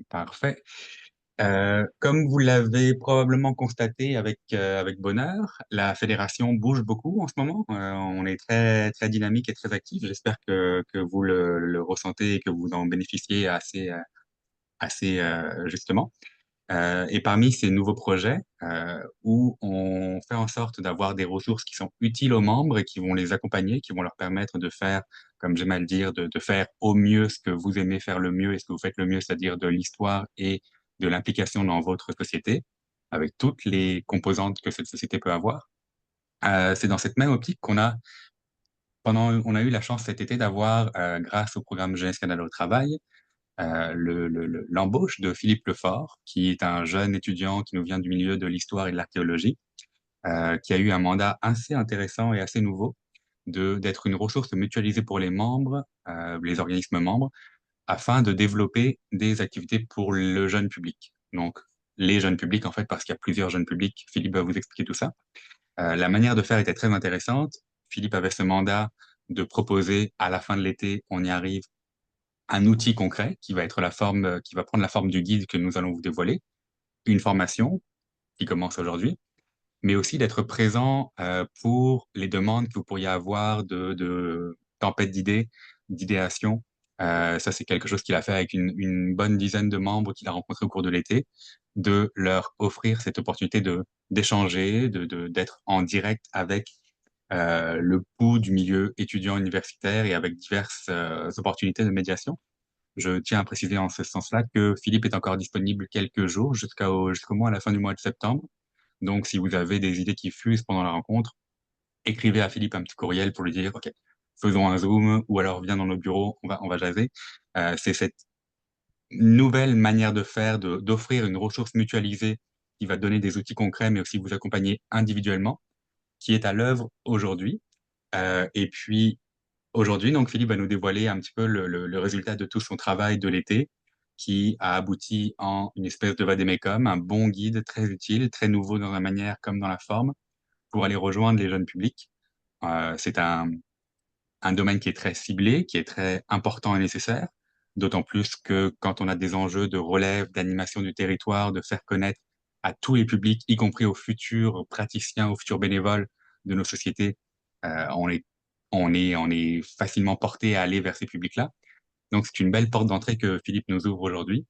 Parfait. Comme vous l'avez probablement constaté avec bonheur, la fédération bouge beaucoup en ce moment. On est très, très dynamique et très actif. J'espère que vous le ressentez et que vous en bénéficiez assez justement. Et parmi ces nouveaux projets, où on fait en sorte d'avoir des ressources qui sont utiles aux membres et qui vont les accompagner, qui vont leur permettre de faire, comme j'aime à le dire, de faire au mieux ce que vous aimez faire le mieux et ce que vous faites le mieux, c'est-à-dire de l'histoire et de l'implication dans votre société, avec toutes les composantes que cette société peut avoir. C'est dans cette même optique on a eu la chance cet été d'avoir, grâce au programme Jeunesse Canada au travail, l'embauche de Philippe Lefort, qui est un jeune étudiant qui nous vient du milieu de l'histoire et de l'archéologie, qui a eu un mandat assez intéressant et assez nouveau d'être une ressource mutualisée pour les membres, les organismes membres, afin de développer des activités pour le jeune public. Donc, les jeunes publics, en fait, parce qu'il y a plusieurs jeunes publics. Philippe va vous expliquer tout ça. La manière de faire était très intéressante. Philippe avait ce mandat de proposer à la fin de l'été, on y arrive, un outil concret qui va être qui va prendre la forme du guide que nous allons vous dévoiler, une formation qui commence aujourd'hui, mais aussi d'être présent pour les demandes que vous pourriez avoir de tempête d'idées, d'idéation. Ça, c'est quelque chose qu'il a fait avec une bonne dizaine de membres qu'il a rencontrés au cours de l'été, de leur offrir cette opportunité d'échanger, d'être en direct avec le pouls du milieu étudiant universitaire et avec diverses opportunités de médiation. Je tiens à préciser en ce sens-là que Philippe est encore disponible quelques jours jusqu'au moins à la fin du mois de septembre. Donc, si vous avez des idées qui fusent pendant la rencontre, écrivez à Philippe un petit courriel pour lui dire, OK, faisons un Zoom ou alors viens dans nos bureaux, on va jaser. C'est cette nouvelle manière de faire, d'offrir une ressource mutualisée qui va donner des outils concrets, mais aussi vous accompagner individuellement, qui est à l'œuvre aujourd'hui. Et puis, aujourd'hui, donc Philippe va nous dévoiler un petit peu le résultat de tout son travail de l'été, qui a abouti en une espèce de vade-mecum, un bon guide très utile, très nouveau dans la manière comme dans la forme, pour aller rejoindre les jeunes publics. C'est un domaine qui est très ciblé, qui est très important et nécessaire, d'autant plus que quand on a des enjeux de relève, d'animation du territoire, de faire connaître à tous les publics, y compris aux futurs praticiens, aux futurs bénévoles de nos sociétés, on est on est facilement porté à aller vers ces publics-là. Donc c'est une belle porte d'entrée que Philippe nous ouvre aujourd'hui.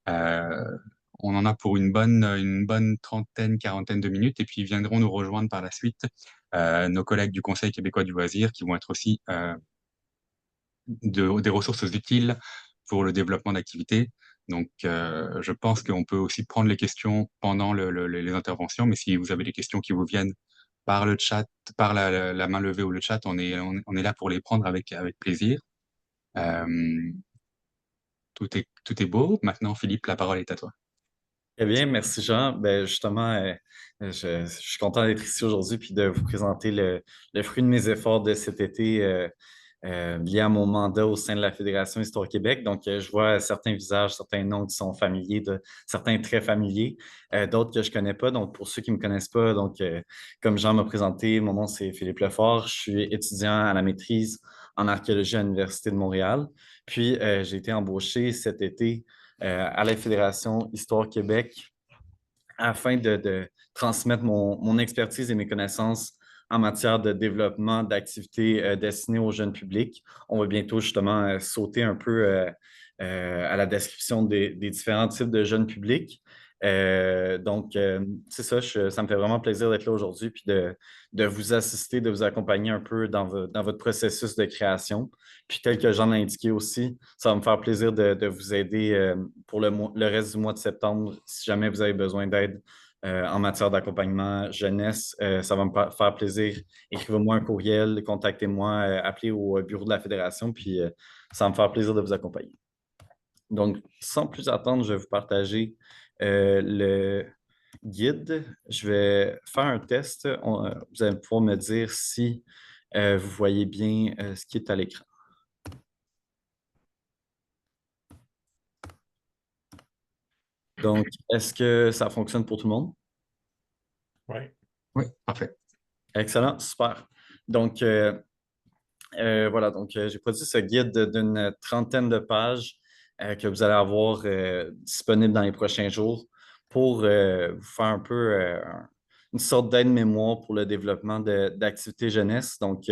Heu, on en a pour une bonne trentaine, quarantaine de minutes et puis viendront nous rejoindre par la suite, nos collègues du Conseil québécois du loisir qui vont être aussi, des ressources utiles pour le développement d'activités. Donc, je pense qu'on peut aussi prendre les questions pendant les interventions, mais si vous avez des questions qui vous viennent par le chat, par la main levée ou le chat, on est là pour les prendre avec plaisir. Hem, tout est beau. Maintenant, Philippe, la parole est à toi. Très bien, merci Jean. Ben, justement, je suis content d'être ici aujourd'hui puis de vous présenter le fruit de mes efforts de cet été lié à mon mandat au sein de la Fédération Histoire Québec. Donc, je vois certains visages, certains noms qui sont familiers, certains très familiers, d'autres que je connais pas. Donc, pour ceux qui me connaissent pas, donc, comme Jean m'a présenté, mon nom c'est Philippe Lefort. Je suis étudiant à la maîtrise en archéologie à l'Université de Montréal. Puis, j'ai été embauché cet été à la Fédération Histoire Québec afin de transmettre mon expertise et mes connaissances en matière de développement d'activités destinées au jeune public. On va bientôt justement sauter un peu à la description des différents types de jeunes publics. C'est ça, ça me fait vraiment plaisir d'être là aujourd'hui puis de vous assister, de vous accompagner un peu dans votre processus de création. Puis tel que j'en ai indiqué aussi, ça va me faire plaisir de vous aider pour le reste du mois de septembre si jamais vous avez besoin d'aide en matière d'accompagnement jeunesse. Ça va me faire plaisir. Écrivez-moi un courriel, contactez-moi, appelez au bureau de la Fédération, puis ça va me faire plaisir de vous accompagner. Donc, sans plus attendre, je vais vous partager le guide. Je vais faire un test. Vous allez pouvoir me dire si vous voyez bien ce qui est à l'écran. Donc, est-ce que ça fonctionne pour tout le monde? Ouais. Oui, parfait. Excellent, super. Donc, voilà, donc j'ai produit ce guide d'une trentaine de pages que vous allez avoir disponible dans les prochains jours pour vous faire un peu une sorte d'aide-mémoire pour le développement d'activités jeunesse. Donc,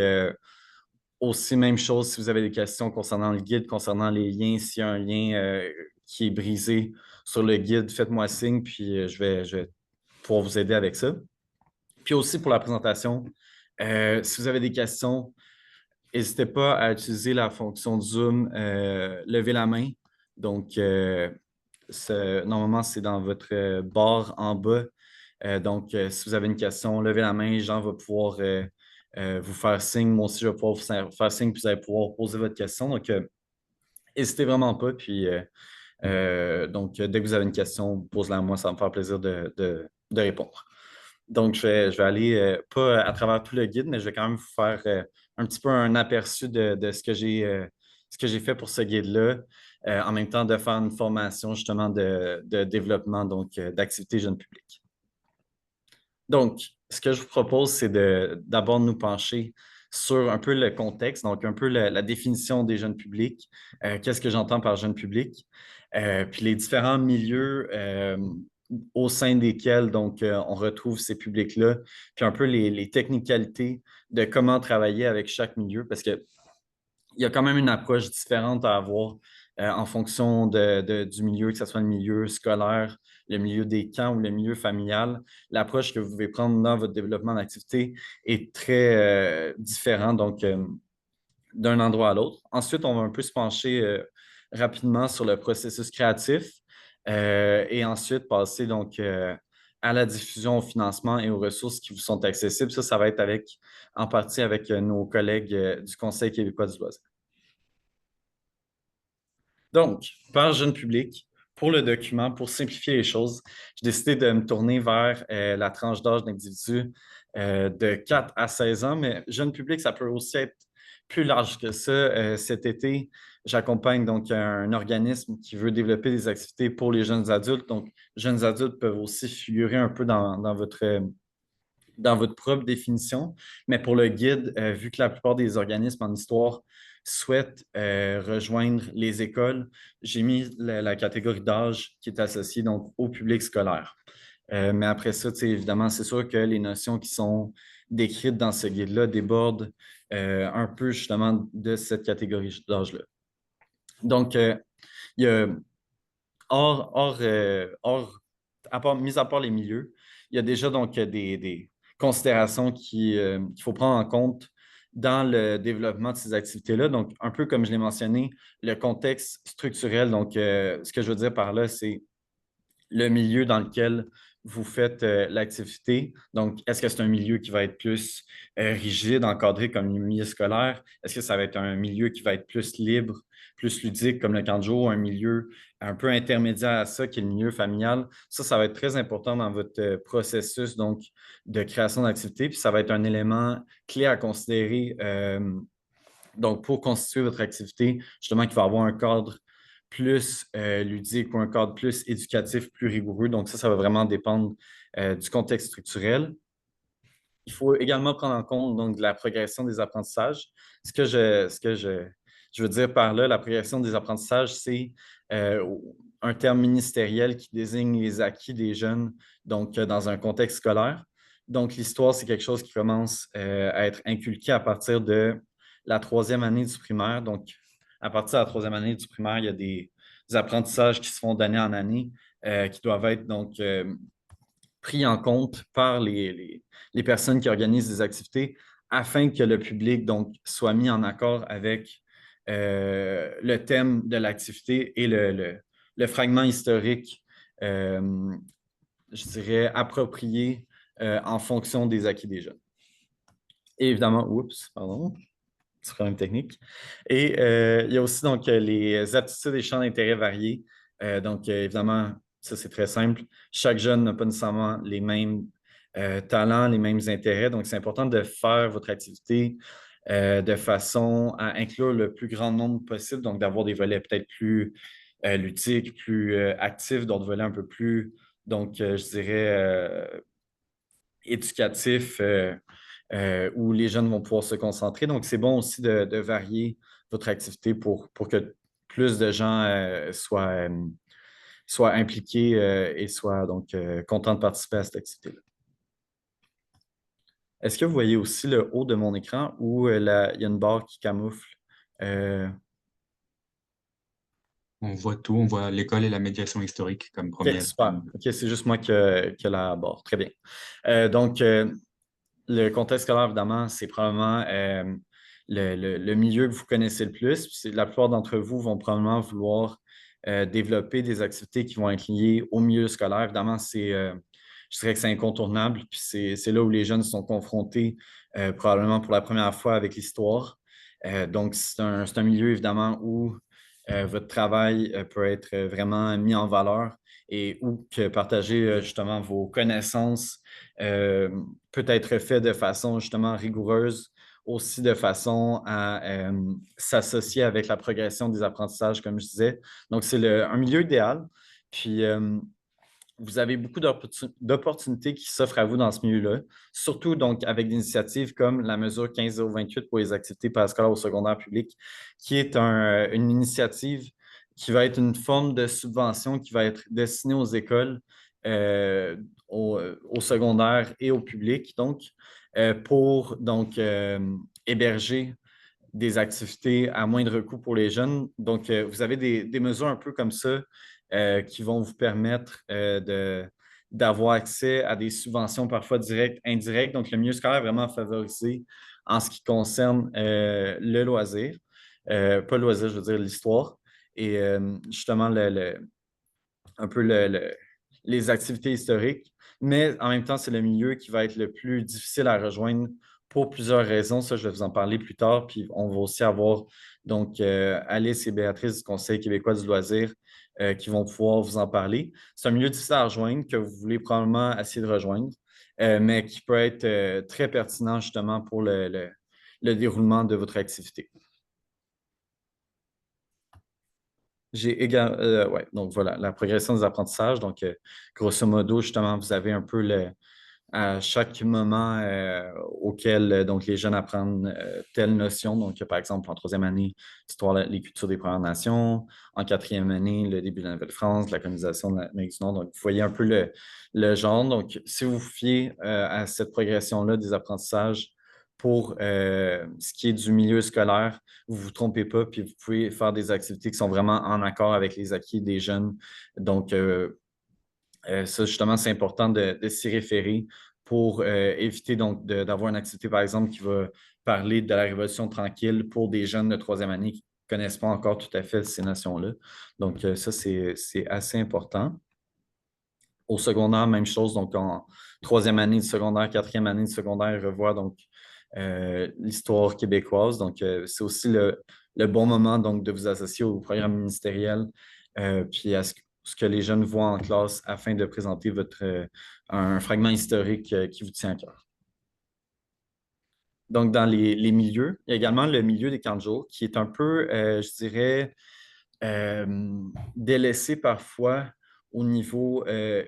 aussi, même chose si vous avez des questions concernant le guide, concernant les liens, s'il y a un lien qui est brisé sur le guide, faites-moi signe, puis je vais pouvoir vous aider avec ça. Puis aussi pour la présentation, si vous avez des questions, n'hésitez pas à utiliser la fonction Zoom, lever la main. Donc, normalement, c'est dans votre barre en bas. Donc, si vous avez une question, levez la main, Jean va pouvoir vous faire signe. Moi aussi, je vais pouvoir vous faire signe, puis vous allez pouvoir poser votre question. Donc, n'hésitez vraiment pas. Puis, donc, dès que vous avez une question, posez-la à moi, ça va me faire plaisir de répondre. Donc, je vais aller, pas à travers tout le guide, mais je vais quand même vous faire un petit peu un aperçu de ce que j'ai fait pour ce guide-là, en même temps de faire une formation justement de développement, donc d'activité jeune public. Donc, ce que je vous propose, c'est d'abord nous pencher sur un peu le contexte, donc un peu la définition des jeunes publics, qu'est-ce que j'entends par jeune public, puis les différents milieux au sein desquels donc, on retrouve ces publics-là, puis un peu les technicalités de comment travailler avec chaque milieu, parce qu'il y a quand même une approche différente à avoir en fonction du milieu, que ce soit le milieu scolaire, le milieu des camps ou le milieu familial. L'approche que vous devez prendre dans votre développement d'activité est très différente, donc d'un endroit à l'autre. Ensuite, on va un peu se pencher rapidement sur le processus créatif et ensuite passer donc à la diffusion, au financement et aux ressources qui vous sont accessibles. Ça va être en partie avec nos collègues du Conseil québécois du loisir. Donc, par jeune public, pour le document, pour simplifier les choses, j'ai décidé de me tourner vers la tranche d'âge d'individus de 4 à 16 ans, mais jeune public, ça peut aussi être plus large que ça. Cet été, j'accompagne donc un organisme qui veut développer des activités pour les jeunes adultes. Donc, jeunes adultes peuvent aussi figurer un peu dans votre propre définition. Mais pour le guide, vu que la plupart des organismes en histoire souhaitent rejoindre les écoles, j'ai mis la catégorie d'âge qui est associée donc au public scolaire. Mais après ça, évidemment, c'est sûr que les notions qui sont décrites dans ce guide-là débordent un peu justement de cette catégorie d'âge-là. Donc, il y a mis à part les milieux, il y a déjà donc des considérations qu'il faut prendre en compte dans le développement de ces activités-là. Donc, un peu comme je l'ai mentionné, le contexte structurel. Donc, ce que je veux dire par là, c'est le milieu dans lequel vous faites l'activité. Donc, est-ce que c'est un milieu qui va être plus rigide, encadré comme le milieu scolaire? Est-ce que ça va être un milieu qui va être plus libre, plus ludique comme le camp de jour, un milieu un peu intermédiaire à ça qui est le milieu familial? Ça va être très important dans votre processus donc, de création d'activité. Puis ça va être un élément clé à considérer donc, pour constituer votre activité, justement, qu'il va avoir un cadre plus ludique ou un cadre plus éducatif, plus rigoureux. Donc, ça va vraiment dépendre du contexte structurel. Il faut également prendre en compte donc, la progression des apprentissages. Je veux dire par là, la progression des apprentissages, c'est un terme ministériel qui désigne les acquis des jeunes donc, dans un contexte scolaire. Donc, l'histoire, c'est quelque chose qui commence à être inculqué à partir de la troisième année du primaire. Donc, à partir de la troisième année du primaire, il y a des apprentissages qui se font d'année en année qui doivent être donc pris en compte par les personnes qui organisent des activités afin que le public donc, soit mis en accord avec le thème de l'activité et le fragment historique, je dirais, approprié en fonction des acquis des jeunes. Et évidemment, pardon, petit problème technique. Et il y a aussi donc les aptitudes et champs d'intérêt variés. Donc, évidemment, ça, c'est très simple. Chaque jeune n'a pas nécessairement les mêmes talents, les mêmes intérêts. Donc, c'est important de faire votre activité de façon à inclure le plus grand nombre possible. Donc, d'avoir des volets peut-être plus ludiques, plus actifs, d'autres volets un peu plus, donc, je dirais, éducatifs où les jeunes vont pouvoir se concentrer. Donc, c'est bon aussi de varier votre activité pour que plus de gens soient impliqués et soient donc contents de participer à cette activité-là. Est-ce que vous voyez aussi le haut de mon écran où il y a une barre qui camoufle? Euh, On voit tout, on voit l'école et la médiation historique comme OK, première. super. OK, c'est juste moi qui a la barre. Très bien. Donc, le contexte scolaire, évidemment, c'est probablement le milieu que vous connaissez le plus. La plupart d'entre vous vont probablement vouloir développer des activités qui vont être liées au milieu scolaire. Évidemment, je dirais que c'est incontournable. Puis c'est là où les jeunes sont confrontés probablement pour la première fois avec l'histoire. Donc, c'est un milieu, évidemment, où votre travail peut être vraiment mis en valeur et où que partager justement vos connaissances euh, peut être fait de façon justement rigoureuse, aussi de façon à s'associer avec la progression des apprentissages, comme je disais. Donc, c'est un milieu idéal. Puis, vous avez beaucoup d'opportunités qui s'offrent à vous dans ce milieu-là, surtout donc avec des initiatives comme la mesure 15028 pour les activités parascolaires au secondaire public, qui est une initiative qui va être une forme de subvention qui va être destinée aux écoles, euh, au secondaire et au public, donc, pour donc héberger des activités à moindre coût pour les jeunes. Donc, vous avez des mesures un peu comme ça qui vont vous permettre d'avoir accès à des subventions parfois directes, indirectes. Donc, le milieu scolaire est vraiment favorisé en ce qui concerne le loisir. Pas le loisir, je veux dire l'histoire. Et justement, un peu les activités historiques. Mais en même temps, c'est le milieu qui va être le plus difficile à rejoindre pour plusieurs raisons. Ça, je vais vous en parler plus tard. Puis on va aussi avoir donc Alice et Béatrice du Conseil québécois du loisir qui vont pouvoir vous en parler. C'est un milieu difficile à rejoindre que vous voulez probablement essayer de rejoindre, mais qui peut être très pertinent justement pour le déroulement de votre activité. J'ai également, ouais, donc voilà, la progression des apprentissages. Donc, grosso modo, justement, vous avez un peu à chaque moment auquel donc, les jeunes apprennent telle notion. Donc, par exemple, en troisième année, l'histoire, les cultures des Premières Nations. En quatrième année, le début de la Nouvelle-France, la colonisation de l'Amérique du Nord. Donc, vous voyez un peu le genre. Donc, si vous vous fiez à cette progression-là des apprentissages pour ce qui est du milieu scolaire, vous ne vous trompez pas, puis vous pouvez faire des activités qui sont vraiment en accord avec les acquis des jeunes. Donc, ça, justement, c'est important de s'y référer pour éviter donc d'avoir une activité, par exemple, qui va parler de la Révolution tranquille pour des jeunes de troisième année qui ne connaissent pas encore tout à fait ces notions-là. Donc, ça, c'est assez important. Au secondaire, même chose. Donc, en troisième année de secondaire, quatrième année de secondaire, revoir donc l'histoire québécoise. Donc, c'est aussi le bon moment donc, de vous associer au programme ministériel, puis à ce que les jeunes voient en classe afin de présenter un fragment historique qui vous tient à cœur. Donc, dans les milieux, il y a également le milieu des camps de jour qui est un peu, je dirais, délaissé parfois au niveau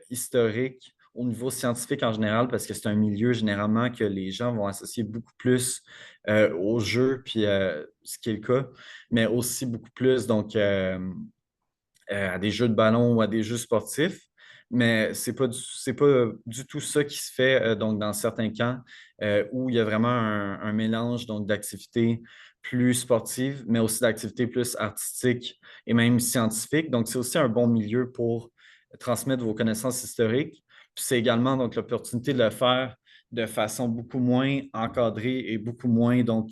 historique, au niveau scientifique en général, parce que c'est un milieu généralement que les gens vont associer beaucoup plus au jeu, puis ce qui est le cas, mais aussi beaucoup plus donc, à des jeux de ballon ou à des jeux sportifs. Mais c'est pas du tout ça qui se fait donc dans certains camps où il y a vraiment un mélange donc d'activités plus sportives, mais aussi d'activités plus artistiques et même scientifiques. Donc, c'est aussi un bon milieu pour transmettre vos connaissances historiques. Puis c'est également donc l'opportunité de le faire de façon beaucoup moins encadrée et beaucoup moins donc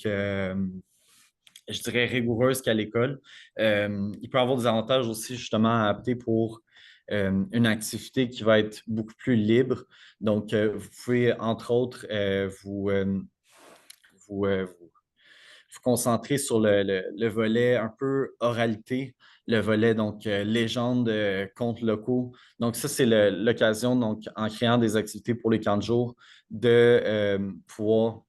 je dirais, rigoureuse qu'à l'école. Il peut avoir des avantages aussi justement à opter pour une activité qui va être beaucoup plus libre. Donc, vous pouvez, entre autres, vous concentrer sur le volet un peu oralité, le volet donc légende, contes locaux. Donc, ça, c'est l'occasion, donc, en créant des activités pour les camps de jour, de pouvoir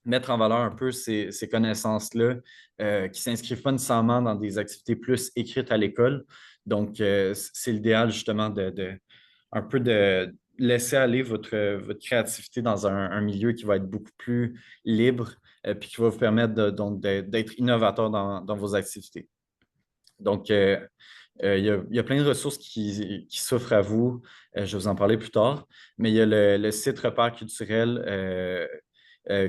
mettre en valeur un peu ces connaissances-là qui ne s'inscrivent pas nécessairement dans des activités plus écrites à l'école. Donc, c'est l'idéal justement un peu de laisser aller votre créativité dans un milieu qui va être beaucoup plus libre puis qui va vous permettre donc d'être innovateur dans vos activités. Donc, il y a plein de ressources qui s'offrent à vous. Je vais vous en parler plus tard. Mais il y a le site Repère culturel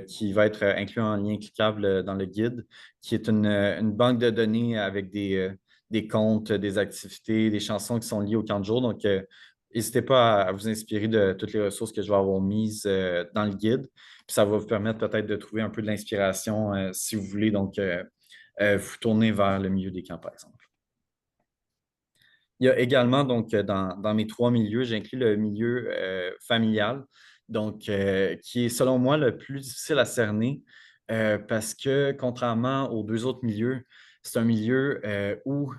qui va être inclus en lien cliquable dans le guide, qui est une banque de données avec des comptes, des activités, des chansons qui sont liées au camp de jour. Donc, n'hésitez pas à vous inspirer de toutes les ressources que je vais avoir mises dans le guide. Puis ça va vous permettre peut-être de trouver un peu de l'inspiration si vous voulez donc vous tourner vers le milieu des camps, par exemple. Il y a également, donc, dans mes trois milieux, j'inclus le milieu familial, donc, qui est, selon moi, le plus difficile à cerner parce que, contrairement aux deux autres milieux, c'est un milieu où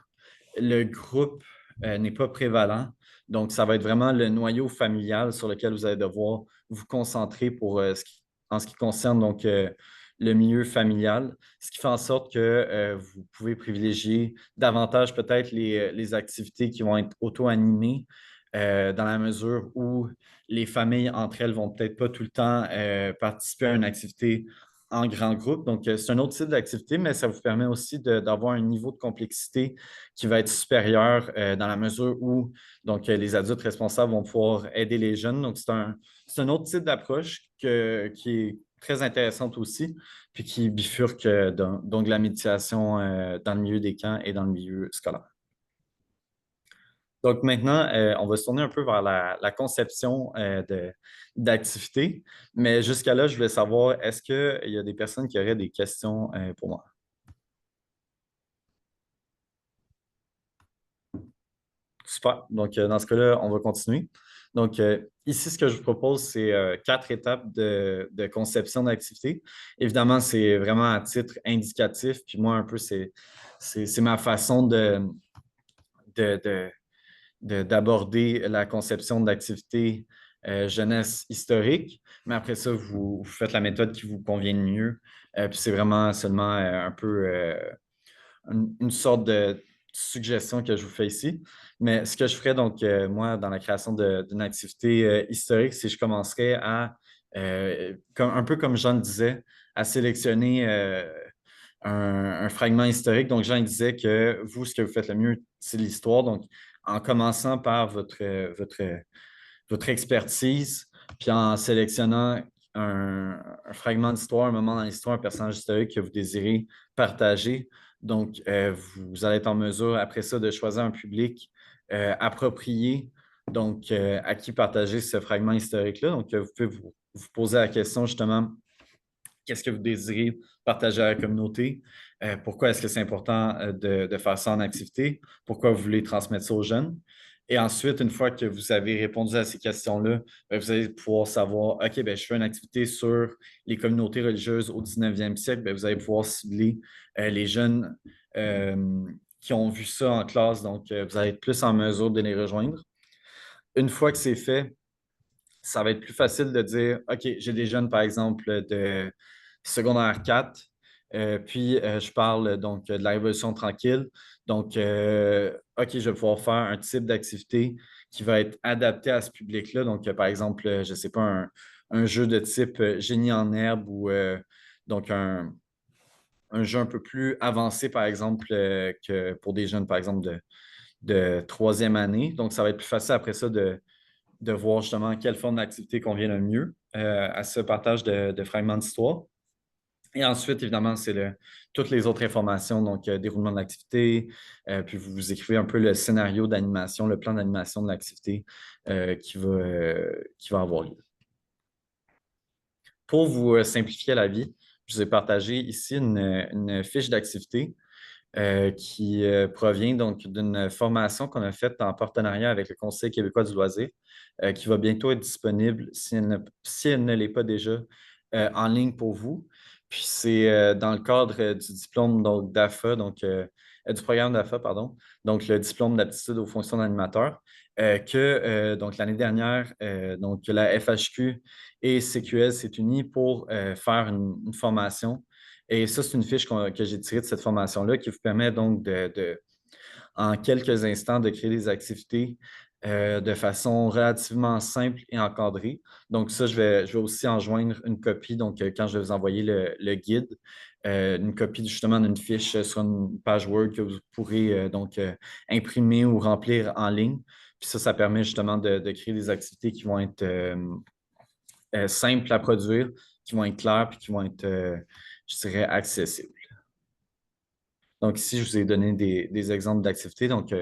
le groupe n'est pas prévalent. Donc, ça va être vraiment le noyau familial sur lequel vous allez devoir vous concentrer pour en ce qui concerne donc le milieu familial, ce qui fait en sorte que vous pouvez privilégier davantage peut-être les activités qui vont être auto-animées dans la mesure où les familles entre elles vont peut-être pas tout le temps participer à une activité en grand groupe. Donc, c'est un autre type d'activité, mais ça vous permet aussi d'avoir un niveau de complexité qui va être supérieur dans la mesure où les adultes responsables vont pouvoir aider les jeunes. Donc, c'est un autre type d'approche qui est très intéressante aussi, puis qui bifurque donc la méditation dans le milieu des camps et dans le milieu scolaire. Donc maintenant, on va se tourner un peu vers la conception d'activités. Mais jusqu'à là, je voulais savoir, est-ce qu'il y a des personnes qui auraient des questions pour moi? Super. Donc, dans ce cas-là, on va continuer. Donc, ici, ce que je vous propose, c'est quatre étapes de conception d'activité. Évidemment, c'est vraiment à titre indicatif. Puis moi, un peu, c'est ma façon de, de- d'aborder la conception d'activité jeunesse historique. Mais après ça, vous faites la méthode qui vous convient le mieux. Puis c'est vraiment seulement un peu une sorte de suggestion que je vous fais ici. Mais ce que je ferais, donc, moi, dans la création d'une activité historique, c'est que je commencerais à, un peu comme Jean le disait, à sélectionner un fragment historique. Donc, Jean disait que vous, ce que vous faites le mieux, c'est l'histoire. Donc, en commençant par votre expertise, puis en sélectionnant un fragment d'histoire, un moment dans l'histoire, un personnage historique que vous désirez partager. Donc, vous allez être en mesure, après ça, de choisir un public approprié, donc à qui partager ce fragment historique-là. Donc, vous pouvez vous poser la question justement, qu'est-ce que vous désirez partager à la communauté? Pourquoi est-ce que c'est important de faire ça en activité? Pourquoi vous voulez transmettre ça aux jeunes? Et ensuite, une fois que vous avez répondu à ces questions-là, vous allez pouvoir savoir, OK, ben, je fais une activité sur les communautés religieuses au 19e siècle, ben, vous allez pouvoir cibler les jeunes qui ont vu ça en classe, donc vous allez être plus en mesure de les rejoindre. Une fois que c'est fait, ça va être plus facile de dire, OK, j'ai des jeunes, par exemple, de secondaire 4, puis je parle donc de la Révolution tranquille. Donc, OK, je vais pouvoir faire un type d'activité qui va être adapté à ce public-là. Donc, par exemple, je ne sais pas, un jeu de type génie en herbe ou donc un jeu un peu plus avancé, par exemple, que pour des jeunes, par exemple, de troisième année. Donc, ça va être plus facile après ça de voir justement quelle forme d'activité convient le mieux à ce partage de fragments d'histoire. Et ensuite, évidemment, c'est toutes les autres informations, donc déroulement de l'activité, puis vous écrivez un peu le scénario d'animation, le plan d'animation de l'activité qui va avoir lieu. Pour vous simplifier la vie, je vous ai partagé ici une fiche d'activité qui provient donc d'une formation qu'on a faite en partenariat avec le Conseil québécois du loisir, qui va bientôt être disponible si elle ne l'est pas déjà en ligne pour vous. Puis c'est dans le cadre du diplôme donc, d'AFA, donc du programme d'AFA, pardon, donc le diplôme d'aptitude aux fonctions d'animateur, que donc l'année dernière, donc la FHQ et CQS s'est unis pour faire une formation et ça, c'est une fiche que j'ai tirée de cette formation-là qui vous permet donc en quelques instants, de créer des activités de façon relativement simple et encadrée. Donc, ça, je vais aussi en joindre une copie, donc quand je vais vous envoyer le guide. une copie justement d'une fiche sur une page Word que vous pourrez donc imprimer ou remplir en ligne. Puis ça permet justement de créer des activités qui vont être simples à produire, qui vont être claires, puis qui vont être, je dirais, accessibles. Donc, ici, je vous ai donné des exemples d'activités. Donc,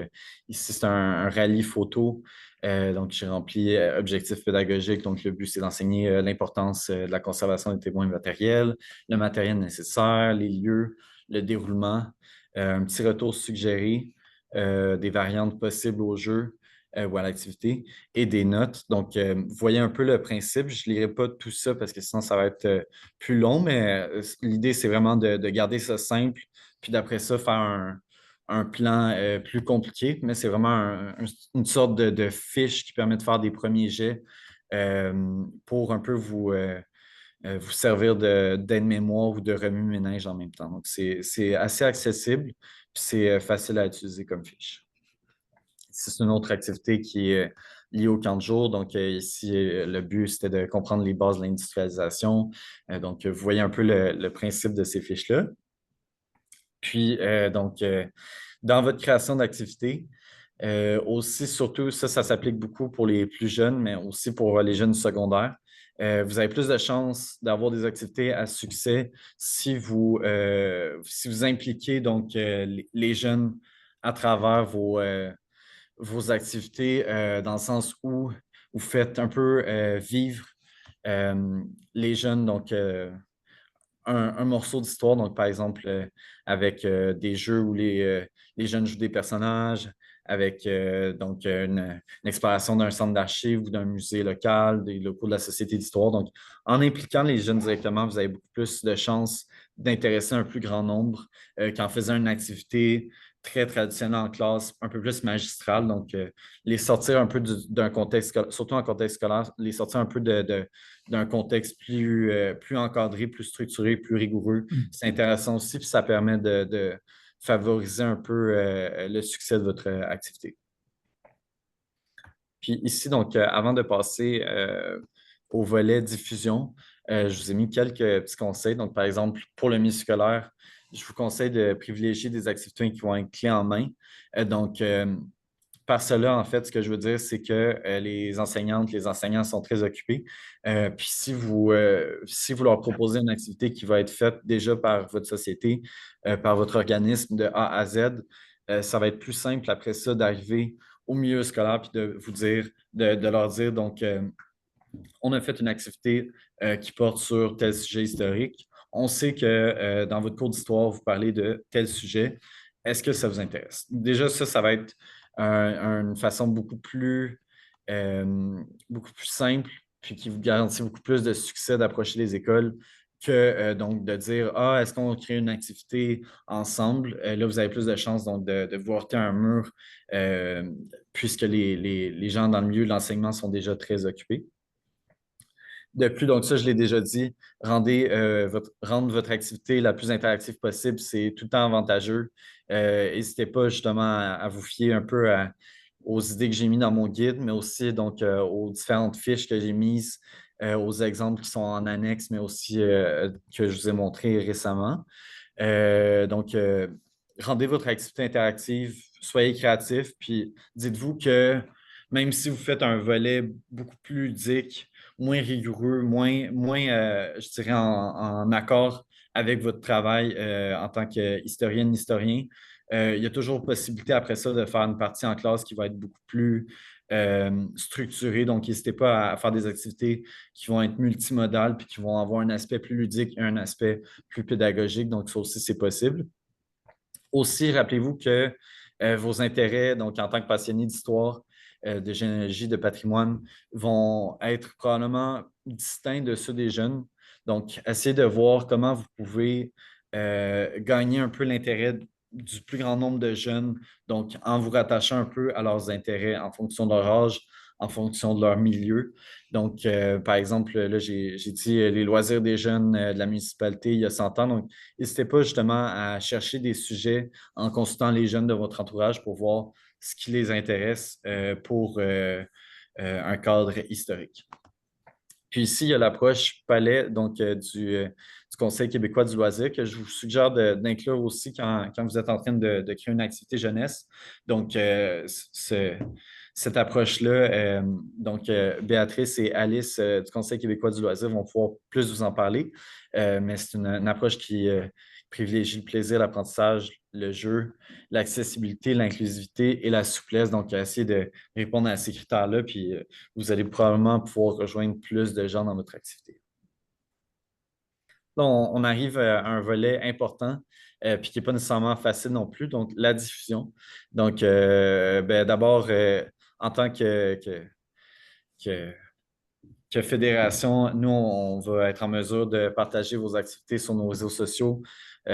ici, c'est un rallye photo. Donc, j'ai rempli objectif pédagogique. Donc, le but, c'est d'enseigner l'importance de la conservation des témoins matériels, le matériel nécessaire, les lieux, le déroulement, un petit retour suggéré, des variantes possibles au jeu ou à l'activité et des notes. Donc, vous voyez un peu le principe. Je ne lirai pas tout ça parce que sinon, ça va être plus long, mais l'idée, c'est vraiment de garder ça simple puis d'après ça, faire un plan plus compliqué, mais c'est vraiment une sorte de fiche qui permet de faire des premiers jets pour un peu vous servir d'aide-mémoire ou de remue-ménage en même temps. Donc, c'est assez accessible, puis c'est facile à utiliser comme fiche. C'est une autre activité qui est liée au camp de jour. Donc, ici, le but, c'était de comprendre les bases de l'industrialisation. Donc, vous voyez un peu le principe de ces fiches-là. Puis, dans votre création d'activité, aussi, surtout, ça s'applique beaucoup pour les plus jeunes, mais aussi pour les jeunes secondaires. Vous avez plus de chances d'avoir des activités à succès si vous impliquez donc les jeunes à travers vos activités, dans le sens où vous faites un peu vivre les jeunes, donc un morceau d'histoire, donc par exemple avec des jeux où les jeunes jouent des personnages, avec donc une exploration d'un centre d'archives ou d'un musée local, des locaux de la Société d'histoire. Donc, en impliquant les jeunes directement, vous avez beaucoup plus de chances d'intéresser un plus grand nombre qu'en faisant une activité très traditionnelle en classe, un peu plus magistrale. Donc, les sortir un peu d'un contexte, surtout en contexte scolaire, les sortir un peu d'un contexte plus encadré, plus structuré, plus rigoureux. C'est intéressant aussi, puis ça permet de favoriser un peu le succès de votre activité. Puis ici, donc, avant de passer au volet diffusion, je vous ai mis quelques petits conseils. Donc, par exemple, pour le milieu scolaire, je vous conseille de privilégier des activités qui vont être clés en main. Donc, par cela, en fait, ce que je veux dire, c'est que les enseignantes, les enseignants sont très occupés. Puis si vous leur proposez une activité qui va être faite déjà par votre société, par votre organisme de A à Z, ça va être plus simple après ça d'arriver au milieu scolaire puis de leur dire, donc, on a fait une activité qui porte sur tel sujet historique. On sait que dans votre cours d'histoire, vous parlez de tel sujet. Est-ce que ça vous intéresse? Déjà, ça va être une façon beaucoup plus simple, puis qui vous garantit beaucoup plus de succès d'approcher les écoles que donc de dire ah, est-ce qu'on crée une activité ensemble? Là, vous avez plus de chances donc, de vous heurter à un mur puisque les gens dans le milieu de l'enseignement sont déjà très occupés. De plus, donc ça, je l'ai déjà dit, rendre votre activité la plus interactive possible, c'est tout le temps avantageux. N'hésitez pas justement à vous fier un peu aux idées que j'ai mises dans mon guide, mais aussi donc aux différentes fiches que j'ai mises, aux exemples qui sont en annexe, mais aussi que je vous ai montré récemment. Donc, rendez votre activité interactive, soyez créatif, puis dites-vous que même si vous faites un volet beaucoup plus ludique, moins rigoureux, je dirais, en accord avec votre travail en tant qu'historienne, historien, il y a toujours possibilité après ça de faire une partie en classe qui va être beaucoup plus structurée. Donc, n'hésitez pas à faire des activités qui vont être multimodales puis qui vont avoir un aspect plus ludique et un aspect plus pédagogique. Donc, ça aussi, c'est possible. Aussi, rappelez-vous que vos intérêts, donc en tant que passionné d'histoire, de généalogie, de patrimoine, vont être probablement distincts de ceux des jeunes. Donc, essayez de voir comment vous pouvez gagner un peu l'intérêt du plus grand nombre de jeunes, donc en vous rattachant un peu à leurs intérêts en fonction de leur âge, en fonction de leur milieu. Donc, par exemple, là, j'ai dit les loisirs des jeunes de la municipalité il y a 100 ans. Donc, n'hésitez pas justement à chercher des sujets en consultant les jeunes de votre entourage pour voir ce qui les intéresse pour un cadre historique. Puis ici, il y a l'approche palais donc, du Conseil québécois du loisir que je vous suggère d'inclure aussi quand vous êtes en train de créer une activité jeunesse. Donc, cette approche-là, donc Béatrice et Alice du Conseil québécois du loisir vont pouvoir plus vous en parler, mais c'est une approche qui privilégie le plaisir, l'apprentissage, le jeu, l'accessibilité, l'inclusivité et la souplesse. Donc, essayer de répondre à ces critères-là, puis vous allez probablement pouvoir rejoindre plus de gens dans votre activité. Là, on arrive à un volet important, puis qui n'est pas nécessairement facile non plus, donc la diffusion. Donc, ben, d'abord, en tant que, que fédération, nous, on va être en mesure de partager vos activités sur nos réseaux sociaux,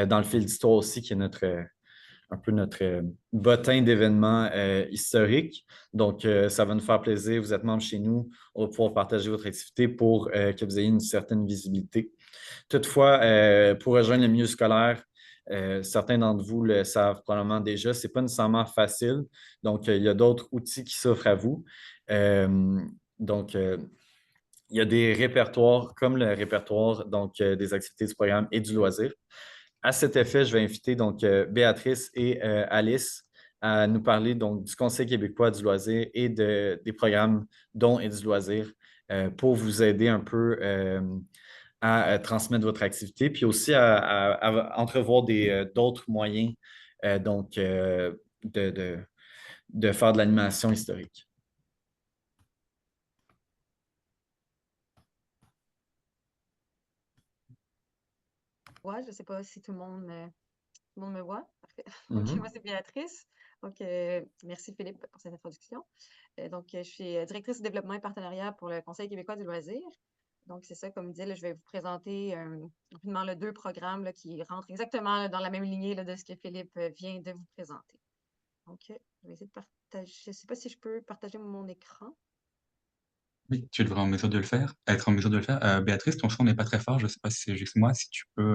dans le fil d'histoire aussi, qui est un peu notre bottin d'événements historiques. Donc, ça va nous faire plaisir. Vous êtes membre chez nous. On va pouvoir partager votre activité pour que vous ayez une certaine visibilité. Toutefois, pour rejoindre le milieu scolaire, certains d'entre vous le savent probablement déjà, ce n'est pas nécessairement facile. Donc, il y a d'autres outils qui s'offrent à vous. Euh, donc, il y a des répertoires comme le répertoire donc, des activités du programme et du loisir. À cet effet, je vais inviter donc Béatrice et Alice à nous parler donc du Conseil québécois du loisir et des programmes dont et du loisir pour vous aider un peu à transmettre votre activité, puis aussi à entrevoir d'autres moyens donc de, de, de faire de l'animation historique. Ouais, je ne sais pas si tout le monde me voit. Parfait. Donc, Mhm. moi, c'est Béatrice. Donc, merci Philippe pour cette introduction. Donc, je suis directrice du développement et partenariat pour le Conseil québécois du loisir. Donc, c'est ça, comme je disais, là, je vais vous présenter rapidement les deux programmes là, qui rentrent exactement là, dans la même lignée là, de ce que Philippe vient de vous présenter. Donc, je vais essayer de partager. Je ne sais pas si je peux partager mon écran. Oui, tu devrais en mesure de le faire, être en mesure de le faire. Béatrice, ton son n'est pas très fort. Je ne sais pas si c'est juste moi. Si tu peux,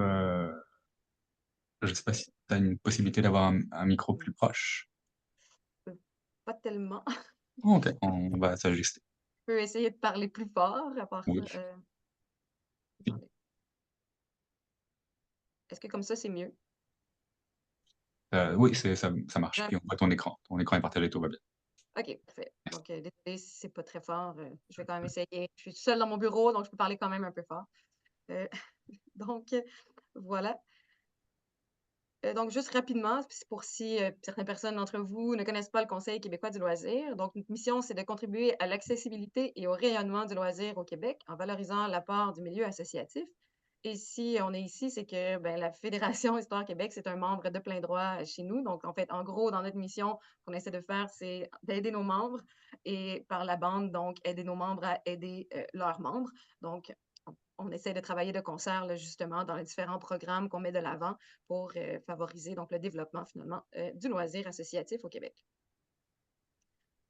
je ne sais pas si tu as une possibilité d'avoir un micro plus proche. Pas tellement. Oh, ok, on va s'ajuster. Je peux essayer de parler plus fort à part ça. Oui, Attendez. Est-ce que comme ça, c'est mieux? oui, ça marche. J'ai Puis on voit ton écran. Ton écran est partagé, tout va bien. OK, parfait. Donc, désolée si c'est pas très fort, je vais quand même essayer. Je suis seule dans mon bureau, donc je peux parler quand même un peu fort. Euh, donc, voilà. Donc, juste rapidement, c'est pour si certaines personnes d'entre vous ne connaissent pas le Conseil québécois du loisir. Donc, notre mission, c'est de contribuer à l'accessibilité et au rayonnement du loisir au Québec en valorisant l'apport du milieu associatif. Et si on est ici, c'est que ben, la Fédération Histoire Québec, c'est un membre de plein droit chez nous. Donc, en fait, en gros, dans notre mission, ce qu'on essaie de faire, c'est d'aider nos membres et par la bande, donc, aider nos membres à aider leurs membres. Donc, on essaie de travailler de concert, là, justement, dans les différents programmes qu'on met de l'avant pour favoriser donc, le développement, finalement, du loisir associatif au Québec.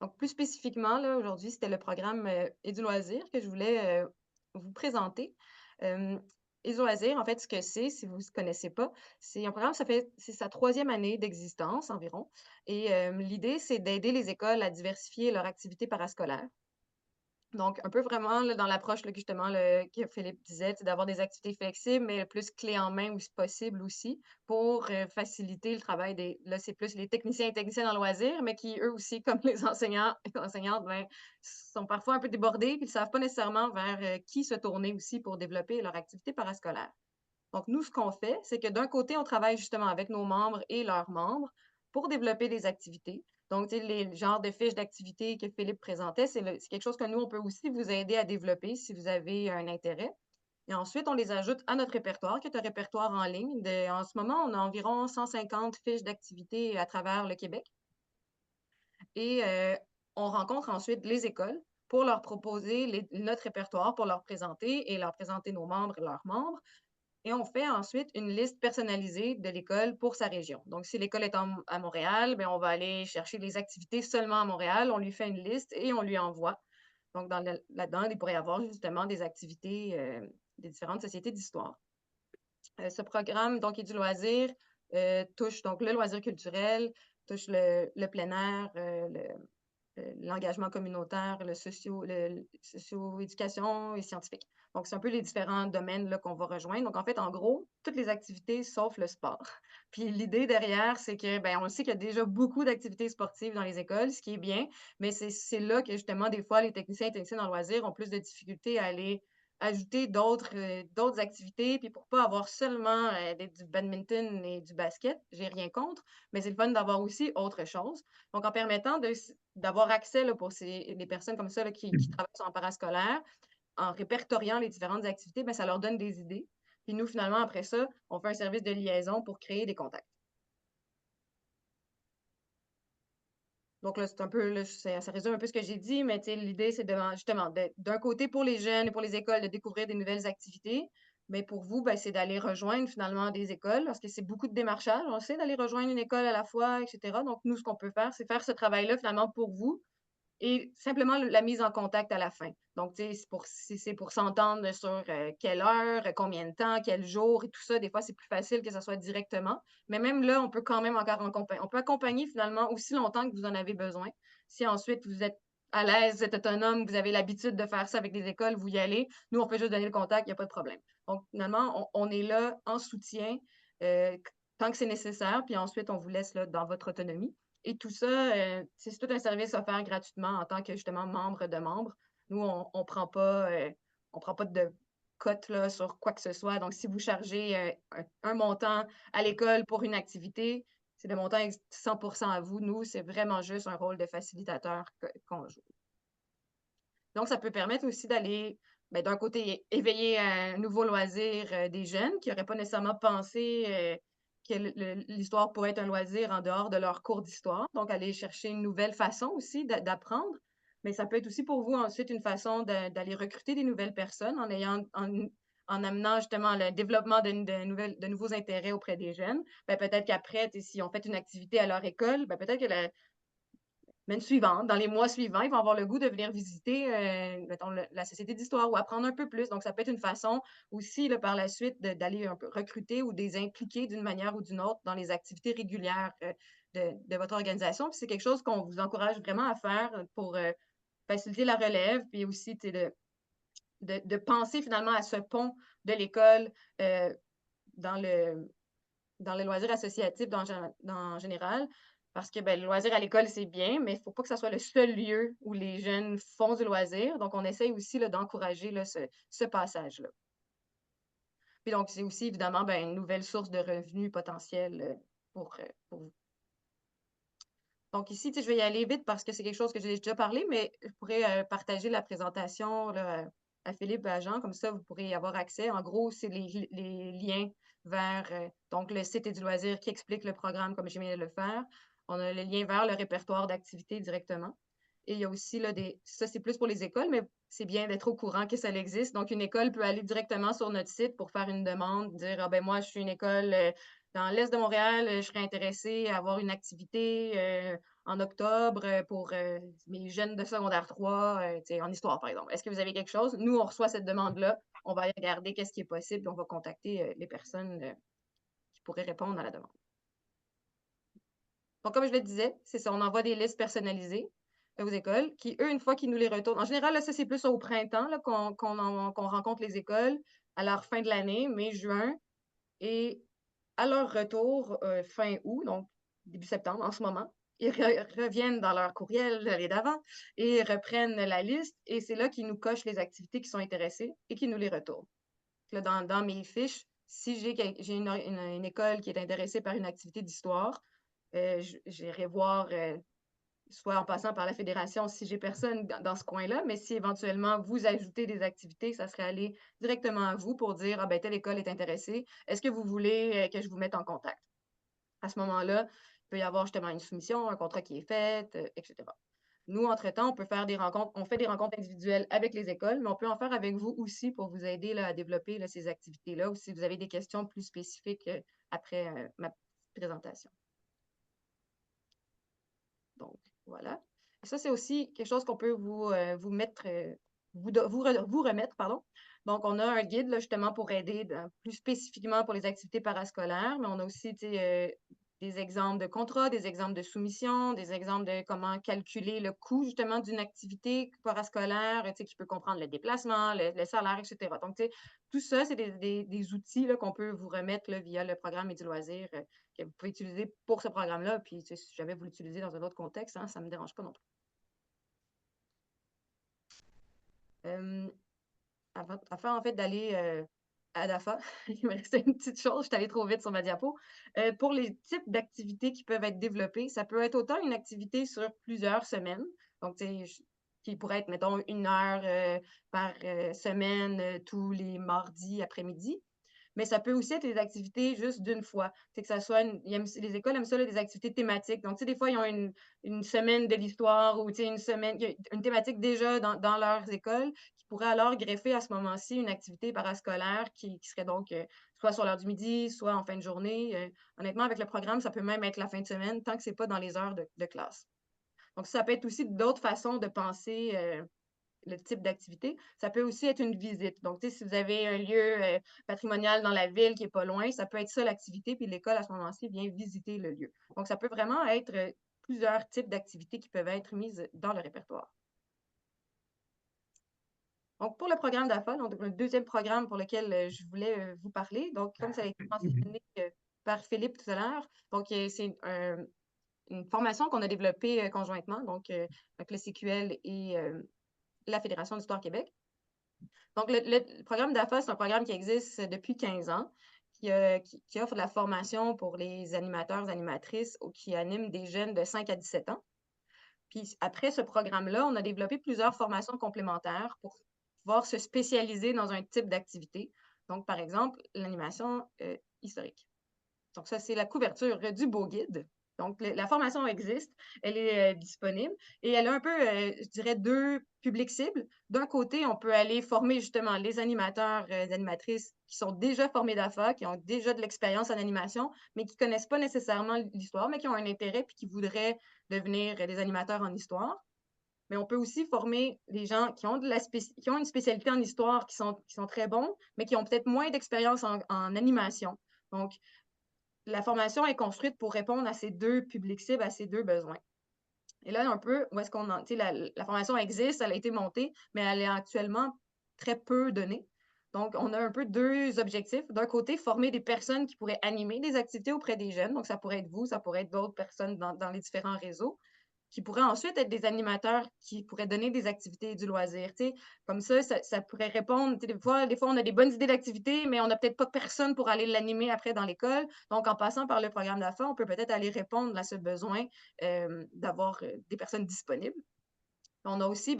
Donc, plus spécifiquement, là, aujourd'hui, c'était le programme Et du loisir que je voulais vous présenter. Et du loisir, en fait, ce que c'est, si vous ne connaissez pas, c'est un programme, c'est sa troisième année d'existence environ. Et l'idée, c'est d'aider les écoles à diversifier leur activité parascolaire. Donc, un peu vraiment là, dans l'approche là, que justement que Philippe disait, c'est d'avoir des activités flexibles, mais le plus clé en main où c'est possible aussi, pour faciliter le travail des. Là, c'est plus les techniciens et techniciennes en loisirs, mais qui, eux aussi, comme les enseignants et enseignantes, ben, sont parfois un peu débordés, puis ils ne savent pas nécessairement vers qui se tourner aussi pour développer leur activité parascolaire. Donc, nous, ce qu'on fait, c'est que d'un côté, on travaille justement avec nos membres et leurs membres pour développer des activités. Donc, tu sais, les genres de fiches d'activités que Philippe présentait, c'est quelque chose que nous, on peut aussi vous aider à développer si vous avez un intérêt. Et ensuite, on les ajoute à notre répertoire, qui est un répertoire en ligne. En ce moment, on a environ 150 fiches d'activités à travers le Québec. Et on rencontre ensuite les écoles pour leur proposer notre répertoire, pour leur présenter et leur présenter nos membres et leurs membres. Et on fait ensuite une liste personnalisée de l'école pour sa région. Donc, si l'école est à Montréal, bien, on va aller chercher les activités seulement à Montréal, on lui fait une liste et on lui envoie. Donc, là-dedans, il pourrait y avoir justement des activités des différentes sociétés d'histoire. Ce programme, donc, est du loisir, touche donc le loisir culturel, touche le plein air, l'engagement communautaire, le socio-éducation et scientifique. Donc, c'est un peu les différents domaines là, qu'on va rejoindre. Donc, en fait, en gros, toutes les activités sauf le sport. Puis l'idée derrière, c'est que, ben, on le sait qu'il y a déjà beaucoup d'activités sportives dans les écoles, ce qui est bien, mais c'est là que justement, des fois, les techniciens et techniciennes en loisirs ont plus de difficultés à aller ajouter d'autres activités, puis pour pas avoir seulement du badminton et du basket, j'ai rien contre, mais c'est le fun d'avoir aussi autre chose. Donc, en permettant d'avoir accès là, pour les personnes comme ça là, qui travaillent en parascolaire, en répertoriant les différentes activités, ben, ça leur donne des idées. Puis nous, finalement, après ça, on fait un service de liaison pour créer des contacts. Donc là, c'est un peu, là, ça résume un peu ce que j'ai dit, mais l'idée, c'est justement, d'un côté pour les jeunes et pour les écoles, de découvrir des nouvelles activités, mais pour vous, ben, c'est d'aller rejoindre finalement des écoles, parce que c'est beaucoup de démarchage, on sait, d'aller rejoindre une école à la fois, etc. Donc, nous, ce qu'on peut faire, c'est faire ce travail-là finalement pour vous, et simplement la mise en contact à la fin. Donc, tu sais, si c'est pour s'entendre sur quelle heure, combien de temps, quel jour et tout ça, des fois, c'est plus facile que ça soit directement. Mais même là, on peut quand même encore accompagner. On peut accompagner finalement aussi longtemps que vous en avez besoin. Si ensuite vous êtes à l'aise, vous êtes autonome, vous avez l'habitude de faire ça avec les écoles, vous y allez. Nous, on peut juste donner le contact, il n'y a pas de problème. Donc, finalement, on est là en soutien euh, tant que c'est nécessaire, puis ensuite, on vous laisse là, dans votre autonomie. Et tout ça, c'est tout un service offert gratuitement en tant que justement membre de membre. Nous, on prend pas de cote là, sur quoi que ce soit. Donc, si vous chargez un montant à l'école pour une activité, c'est le montant 100% à vous. Nous, c'est vraiment juste un rôle de facilitateur qu'on joue. Donc, ça peut permettre aussi d'aller, ben, d'un côté, éveiller un nouveau loisir des jeunes qui n'auraient pas nécessairement pensé que l'histoire pourrait être un loisir en dehors de leur cours d'histoire. Donc, aller chercher une nouvelle façon aussi d'apprendre. Mais ça peut être aussi pour vous ensuite une façon d'aller recruter des nouvelles personnes en amenant justement le développement de nouveaux intérêts auprès des jeunes. Ben, peut-être qu'après, si on fait une activité à leur école, ben, peut-être que semaine suivante, dans les mois suivants, ils vont avoir le goût de venir visiter, mettons, la Société d'histoire ou apprendre un peu plus. Donc, ça peut être une façon aussi, là, par la suite, d'aller un peu recruter ou des impliquer d'une manière ou d'une autre dans les activités régulières de votre organisation. Puis c'est quelque chose qu'on vous encourage vraiment à faire pour faciliter la relève, puis aussi de penser finalement à ce pont de l'école dans le loisir associatif en général. Parce que ben, le loisir à l'école, c'est bien, mais il ne faut pas que ce soit le seul lieu où les jeunes font du loisir. Donc, on essaye aussi d'encourager ce passage-là. Puis donc, c'est aussi évidemment ben, une nouvelle source de revenus potentiels pour vous. Donc ici, je vais y aller vite parce que c'est quelque chose que j'ai déjà parlé, mais je pourrais partager la présentation là, à Philippe et à Jean, comme ça, vous pourrez y avoir accès. En gros, c'est les liens vers donc le site et du loisir qui explique le programme comme je viens de le faire. On a le lien vers le répertoire d'activités directement. Et il y a aussi, là, ça c'est plus pour les écoles, mais c'est bien d'être au courant que ça existe. Donc, une école peut aller directement sur notre site pour faire une demande, dire, ah ben moi, je suis une école dans l'Est de Montréal, je serais intéressée à avoir une activité en octobre pour mes jeunes de secondaire 3, en histoire, par exemple. Est-ce que vous avez quelque chose? Nous, on reçoit cette demande-là. On va aller regarder qu'est-ce qui est possible, puis on va contacter les personnes qui pourraient répondre à la demande. Donc, comme je le disais, c'est ça, on envoie des listes personnalisées aux écoles qui, eux, une fois qu'ils nous les retournent, en général, là, ça, c'est plus au printemps qu'on rencontre les écoles à leur fin de l'année, mai, juin, et à leur retour, fin août, donc début septembre en ce moment, ils reviennent dans leur courriel l'année d'avant et reprennent la liste et c'est là qu'ils nous cochent les activités qui sont intéressées et qu'ils nous les retournent. Là, dans mes fiches, si j'ai une école qui est intéressée par une activité d'histoire, j'irai voir soit en passant par la fédération si j'ai personne dans ce coin-là, mais si éventuellement vous ajoutez des activités, ça serait aller directement à vous pour dire, ah ben, telle école est intéressée, est-ce que vous voulez que je vous mette en contact? À ce moment-là, il peut y avoir justement une soumission, un contrat qui est fait, etc. Nous, entre-temps, on peut faire des rencontres, on fait des rencontres individuelles avec les écoles, mais on peut en faire avec vous aussi pour vous aider là, à développer là, ces activités-là ou si vous avez des questions plus spécifiques après ma présentation. Donc, voilà. Et ça, c'est aussi quelque chose qu'on peut vous mettre, vous remettre, pardon. Donc, on a un guide là, justement pour aider plus spécifiquement pour les activités parascolaires, mais on a aussi des exemples de contrats, des exemples de soumission, des exemples de comment calculer le coût justement d'une activité parascolaire, qui peut comprendre le déplacement, le salaire, etc. Donc, tout ça, c'est des outils là, qu'on peut vous remettre là, via le programme Midi-Loisirs que vous pouvez utiliser pour ce programme-là. Puis, si jamais vous l'utilisez dans un autre contexte, hein, ça ne me dérange pas non plus. Afin, en fait, d'aller à DAFA, il me restait une petite chose, je suis allée trop vite sur ma diapo. Pour les types d'activités qui peuvent être développées, ça peut être autant une activité sur plusieurs semaines, donc, qui pourrait être, mettons, 1 heure par semaine, tous les mardis après-midi. Mais ça peut aussi être des activités juste d'une fois. C'est que ça soit les écoles aiment ça, là, des activités thématiques. Donc, des fois, ils ont une semaine de l'histoire ou une semaine, il y a une thématique déjà dans leurs écoles qui pourrait alors greffer à ce moment-ci une activité parascolaire qui serait donc soit sur l'heure du midi, soit en fin de journée. Honnêtement, avec le programme, ça peut même être la fin de semaine tant que c'est pas dans les heures de classe. Donc, ça peut être aussi d'autres façons de penser le type d'activité. Ça peut aussi être une visite. Donc, si vous avez un lieu patrimonial dans la ville qui n'est pas loin, ça peut être ça l'activité, puis l'école, à ce moment-ci, vient visiter le lieu. Donc, ça peut vraiment être plusieurs types d'activités qui peuvent être mises dans le répertoire. Donc, pour le programme d'AFA, donc le deuxième programme pour lequel je voulais vous parler, donc comme ça a été mentionné par Philippe tout à l'heure, donc c'est une formation qu'on a développée conjointement, donc le CQL et la Fédération d'Histoire Québec. Donc, le programme d'AFA, c'est un programme qui existe depuis 15 ans, qui offre de la formation pour les animateurs, animatrices ou qui animent des jeunes de 5 à 17 ans. Puis après ce programme-là, on a développé plusieurs formations complémentaires pour pouvoir se spécialiser dans un type d'activité. Donc, par exemple, l'animation historique. Donc, ça, c'est la couverture du beau guide. Donc, la formation existe, elle est disponible et elle a un peu, je dirais, 2 publics cibles. D'un côté, on peut aller former justement les animateurs, animatrices qui sont déjà formés d'AFA, qui ont déjà de l'expérience en animation, mais qui ne connaissent pas nécessairement l'histoire, mais qui ont un intérêt puis qui voudraient devenir des animateurs en histoire. Mais on peut aussi former des gens qui ont qui ont une spécialité en histoire, qui sont très bons, mais qui ont peut-être moins d'expérience en animation. Donc, la formation est construite pour répondre à ces 2 publics cibles, à ces 2 besoins. Et là, un peu, où est-ce qu'on en, la formation existe, elle a été montée, mais elle est actuellement très peu donnée. Donc, on a un peu 2 objectifs. D'un côté, former des personnes qui pourraient animer des activités auprès des jeunes. Donc, ça pourrait être vous, ça pourrait être d'autres personnes dans les différents réseaux qui pourraient ensuite être des animateurs qui pourraient donner des activités et du loisir. Comme ça pourrait répondre. Des fois, on a des bonnes idées d'activités, mais on n'a peut-être pas personne pour aller l'animer après dans l'école. Donc, en passant par le programme d'AFA, on peut peut-être aller répondre à ce besoin d'avoir des personnes disponibles. On a aussi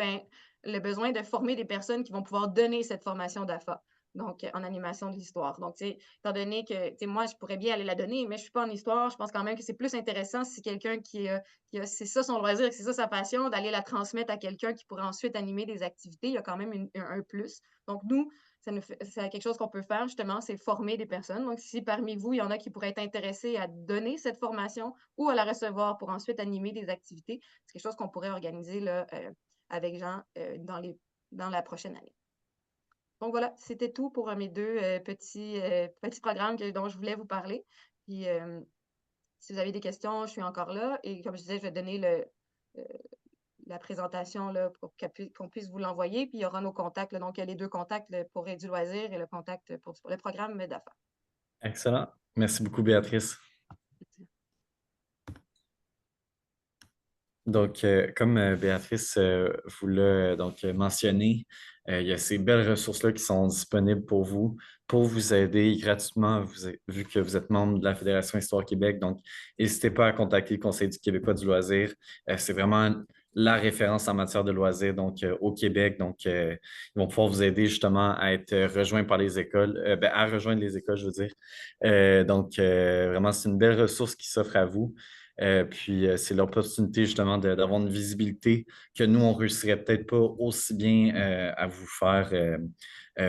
le besoin de former des personnes qui vont pouvoir donner cette formation d'AFA, donc en animation de l'histoire. Donc, étant donné que moi, je pourrais bien aller la donner, mais je ne suis pas en histoire, je pense quand même que c'est plus intéressant si quelqu'un c'est ça son loisir, c'est ça sa passion, d'aller la transmettre à quelqu'un qui pourrait ensuite animer des activités. Il y a quand même un plus. Donc, nous, c'est quelque chose qu'on peut faire, justement, c'est former des personnes. Donc, si parmi vous, il y en a qui pourraient être intéressés à donner cette formation ou à la recevoir pour ensuite animer des activités, c'est quelque chose qu'on pourrait organiser là, avec Jean dans la prochaine année. Donc voilà, c'était tout pour mes 2 petits programmes dont je voulais vous parler. Puis, si vous avez des questions, je suis encore là. Et comme je disais, je vais donner la présentation là, pour qu'on puisse vous l'envoyer. Puis, il y aura nos contacts. Là. Donc, il y a les 2 contacts pour du loisir et le contact pour le programme d'affaires. Excellent. Merci beaucoup, Béatrice. Donc, comme Béatrice vous l'a mentionné, il y a ces belles ressources-là qui sont disponibles pour vous aider gratuitement, vu que vous êtes membre de la Fédération Histoire Québec. Donc, n'hésitez pas à contacter le Conseil du Québécois du loisir. C'est vraiment la référence en matière de loisirs au Québec. Donc, ils vont pouvoir vous aider justement à être rejoints par les écoles, à rejoindre les écoles, je veux dire. Vraiment, c'est une belle ressource qui s'offre à vous. Puis c'est l'opportunité justement d'avoir une visibilité que nous, on ne réussirait peut-être pas aussi bien à vous faire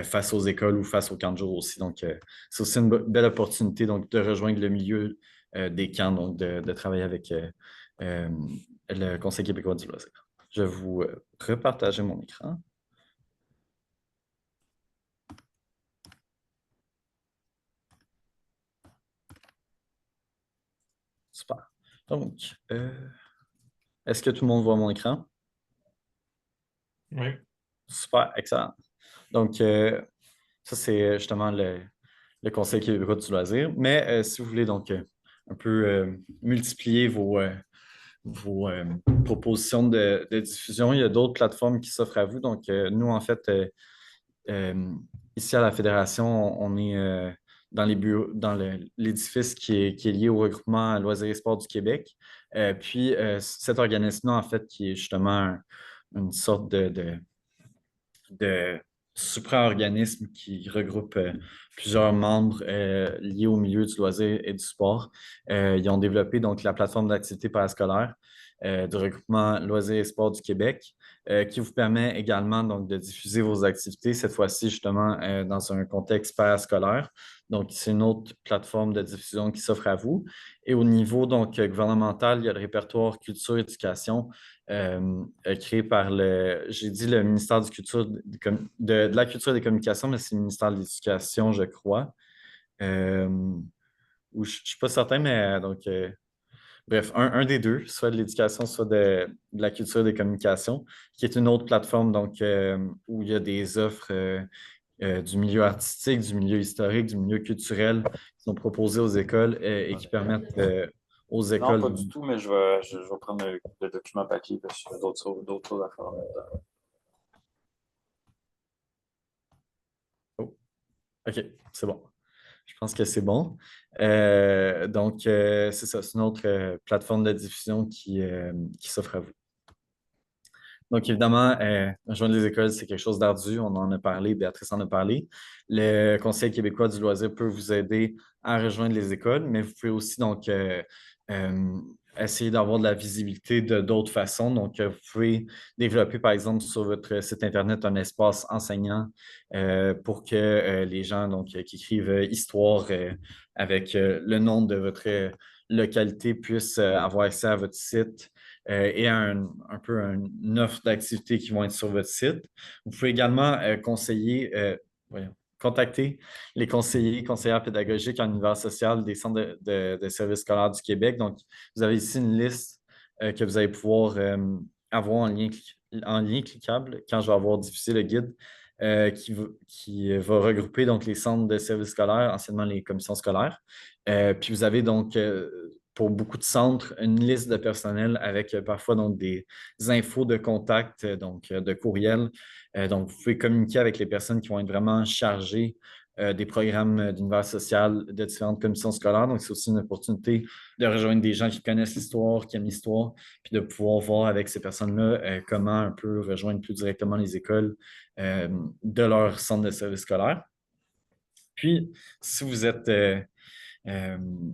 face aux écoles ou face aux camps de jour aussi. Donc, c'est aussi une belle opportunité donc, de rejoindre le milieu des camps, donc de travailler avec le Conseil québécois du loisir. Je vais vous repartager mon écran. Donc, est-ce que tout le monde voit mon écran? Oui. Super, excellent. Donc, ça, c'est justement le Conseil québécois du loisir. Mais si vous voulez donc un peu multiplier vos propositions de diffusion, il y a d'autres plateformes qui s'offrent à vous. Donc, nous, en fait, euh, ici à la Fédération, on est dans les bureaux, dans l'édifice qui est lié au regroupement Loisirs et Sports du Québec. Puis, cet organisme-là, en fait, qui est justement une sorte de supra-organisme qui regroupe plusieurs membres liés au milieu du loisir et du sport. Ils ont développé donc la plateforme d'activité parascolaire du regroupement Loisirs et Sports du Québec, qui vous permet également donc de diffuser vos activités, cette fois-ci justement dans un contexte parascolaire. Donc, c'est une autre plateforme de diffusion qui s'offre à vous. Et au niveau donc gouvernemental, il y a le répertoire culture-éducation créé par j'ai dit le ministère de la Culture et des Communications, mais c'est le ministère de l'Éducation, je crois. Euh, ou je ne suis pas certain, mais donc, bref, un des deux, soit de l'éducation, soit de la culture et des communications, qui est une autre plateforme donc, où il y a des offres du milieu artistique, du milieu historique, du milieu culturel qui sont proposées aux écoles et qui permettent aux Non, écoles. pas du tout, mais je vais prendre le document papier parce qu'il y a d'autres choses à faire. Oh, OK, c'est bon. Je pense que c'est bon. Donc, c'est ça, c'est une autre plateforme de diffusion qui s'offre à vous. Donc, évidemment, rejoindre les écoles, c'est quelque chose d'ardu. On en a parlé, Béatrice en a parlé. Le Conseil québécois du loisir peut vous aider à rejoindre les écoles, mais vous pouvez aussi donc euh, essayer d'avoir de la visibilité de d'autres façons. Donc, vous pouvez développer, par exemple, sur votre site Internet un espace enseignant pour que les gens donc, qui écrivent histoire avec le nom de votre localité puissent avoir accès à votre site et un peu une offre d'activités qui vont être sur votre site. Vous pouvez également contacter les conseillères pédagogiques en univers social des centres de services scolaires du Québec. Donc, vous avez ici une liste que vous allez pouvoir avoir en lien cliquable quand je vais avoir diffusé le guide qui va regrouper donc les centres de services scolaires, anciennement les commissions scolaires. Puis vous avez donc pour beaucoup de centres, une liste de personnel avec parfois donc des infos de contact, donc de courriel. Donc, vous pouvez communiquer avec les personnes qui vont être vraiment chargées des programmes d'univers social de différentes commissions scolaires. Donc, c'est aussi une opportunité de rejoindre des gens qui connaissent l'histoire, qui aiment l'histoire, puis de pouvoir voir avec ces personnes-là comment un peu rejoindre plus directement les écoles de leur centre de service scolaire. Puis, si vous êtes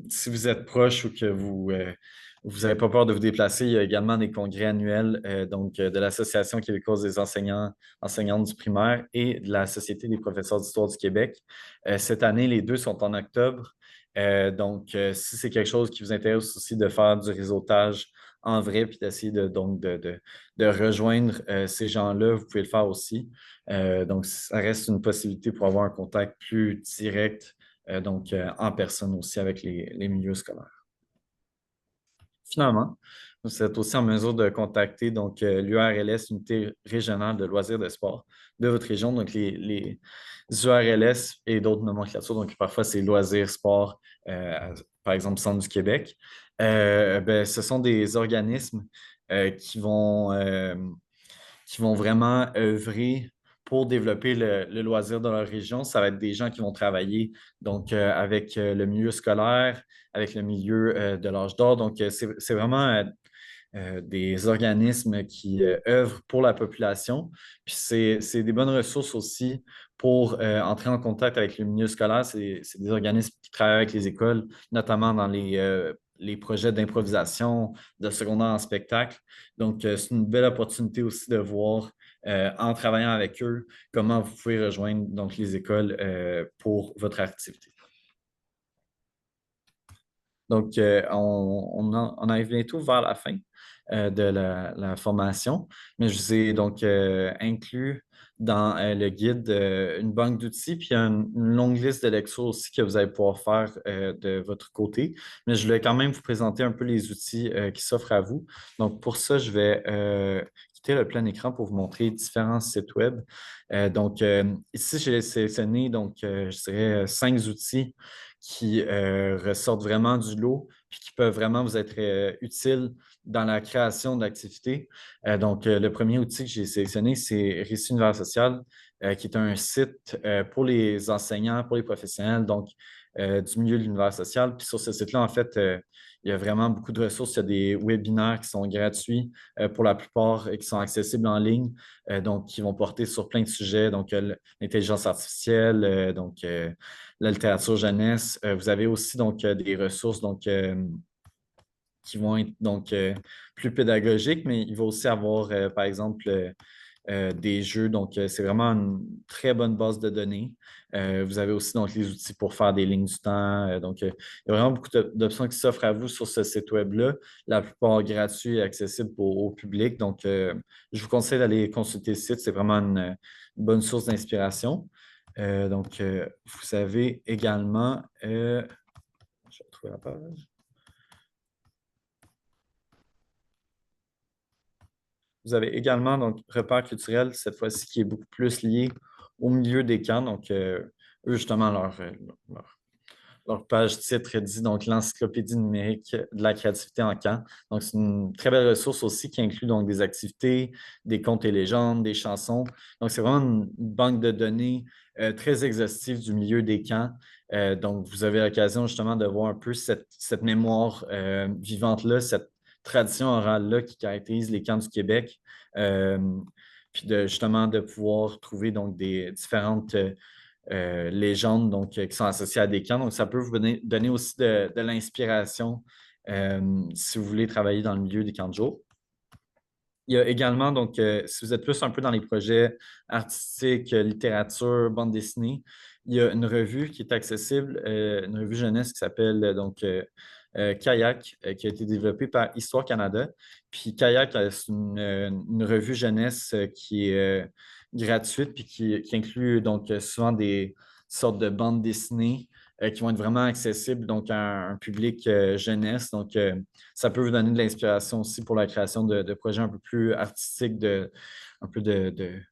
si vous êtes proche ou que vous n'avez pas peur de vous déplacer, il y a également des congrès annuels de l'Association québécoise des enseignantes du primaire et de la Société des professeurs d'histoire du Québec. Cette année, les deux sont en octobre. Si c'est quelque chose qui vous intéresse aussi de faire du réseautage en vrai, puis d'essayer de rejoindre ces gens-là, vous pouvez le faire aussi. Donc, ça reste une possibilité pour avoir un contact plus direct en personne aussi avec les milieux scolaires. Finalement, vous êtes aussi en mesure de contacter l'URLS, Unité régionale de loisirs de sport de votre région, donc les URLS et d'autres nomenclatures, donc parfois c'est loisirs, sport, par exemple Centre du Québec. Ce sont des organismes qui vont vraiment œuvrer pour développer le loisir dans leur région. Ça va être des gens qui vont travailler avec le milieu scolaire, avec le milieu de l'âge d'or. Donc, c'est vraiment des organismes qui œuvrent pour la population. Puis, c'est des bonnes ressources aussi pour entrer en contact avec le milieu scolaire. C'est des organismes qui travaillent avec les écoles, notamment dans les projets d'improvisation, de secondaire en spectacle. Donc, c'est une belle opportunité aussi de voir, en travaillant avec eux, comment vous pouvez rejoindre donc, les écoles pour votre activité. Donc, on arrive bientôt vers la fin de la formation, mais je vous ai donc inclus dans le guide une banque d'outils, puis il y a une longue liste de lectures aussi que vous allez pouvoir faire de votre côté. Mais je voulais quand même vous présenter un peu les outils qui s'offrent à vous. Donc, pour ça, je vais quitter le plein écran pour vous montrer différents sites web. Ici, j'ai sélectionné, je dirais, 5 outils qui ressortent vraiment du lot puis qui peuvent vraiment vous être utiles dans la création d'activités. Le premier outil que j'ai sélectionné, c'est Récit Univers Social, qui est un site pour les enseignants, pour les professionnels, du milieu de l'univers social. Puis sur ce site-là, en fait, il y a vraiment beaucoup de ressources. Il y a des webinaires qui sont gratuits pour la plupart et qui sont accessibles en ligne, qui vont porter sur plein de sujets, l'intelligence artificielle, la littérature jeunesse. Vous avez aussi des ressources qui vont être plus pédagogiques, mais il va aussi avoir, par exemple, des jeux. C'est vraiment une très bonne base de données. Vous avez aussi les outils pour faire des lignes du temps. Il y a vraiment beaucoup d'options qui s'offrent à vous sur ce site web-là, la plupart gratuits et accessibles au public. Je vous conseille d'aller consulter le site. C'est vraiment une bonne source d'inspiration. Vous avez également, je vais retrouver la page. Vous avez également Repères culturels, cette fois-ci, qui est beaucoup plus lié au milieu des camps. Eux, justement, leur page titre dit l'encyclopédie numérique de la créativité en camp. Donc, c'est une très belle ressource aussi qui inclut des activités, des contes et légendes, des chansons. Donc, c'est vraiment une banque de données très exhaustive du milieu des camps. Vous avez l'occasion justement de voir un peu cette mémoire vivante-là, cette tradition orale-là qui caractérise les camps du Québec. Puis justement de pouvoir trouver des différentes légendes qui sont associées à des camps. Donc, ça peut vous donner aussi de l'inspiration si vous voulez travailler dans le milieu des camps de jour. Il y a également, si vous êtes plus un peu dans les projets artistiques, littérature, bande dessinée, il y a une revue qui est accessible, une revue jeunesse qui s'appelle Kayak, qui a été développée par Histoire Canada. Puis Kayak, c'est une revue jeunesse qui est gratuite puis qui inclut souvent des sortes de bandes dessinées qui vont être vraiment accessibles à un public jeunesse. Ça peut vous donner de l'inspiration aussi pour la création de projets un peu plus artistiques, un peu de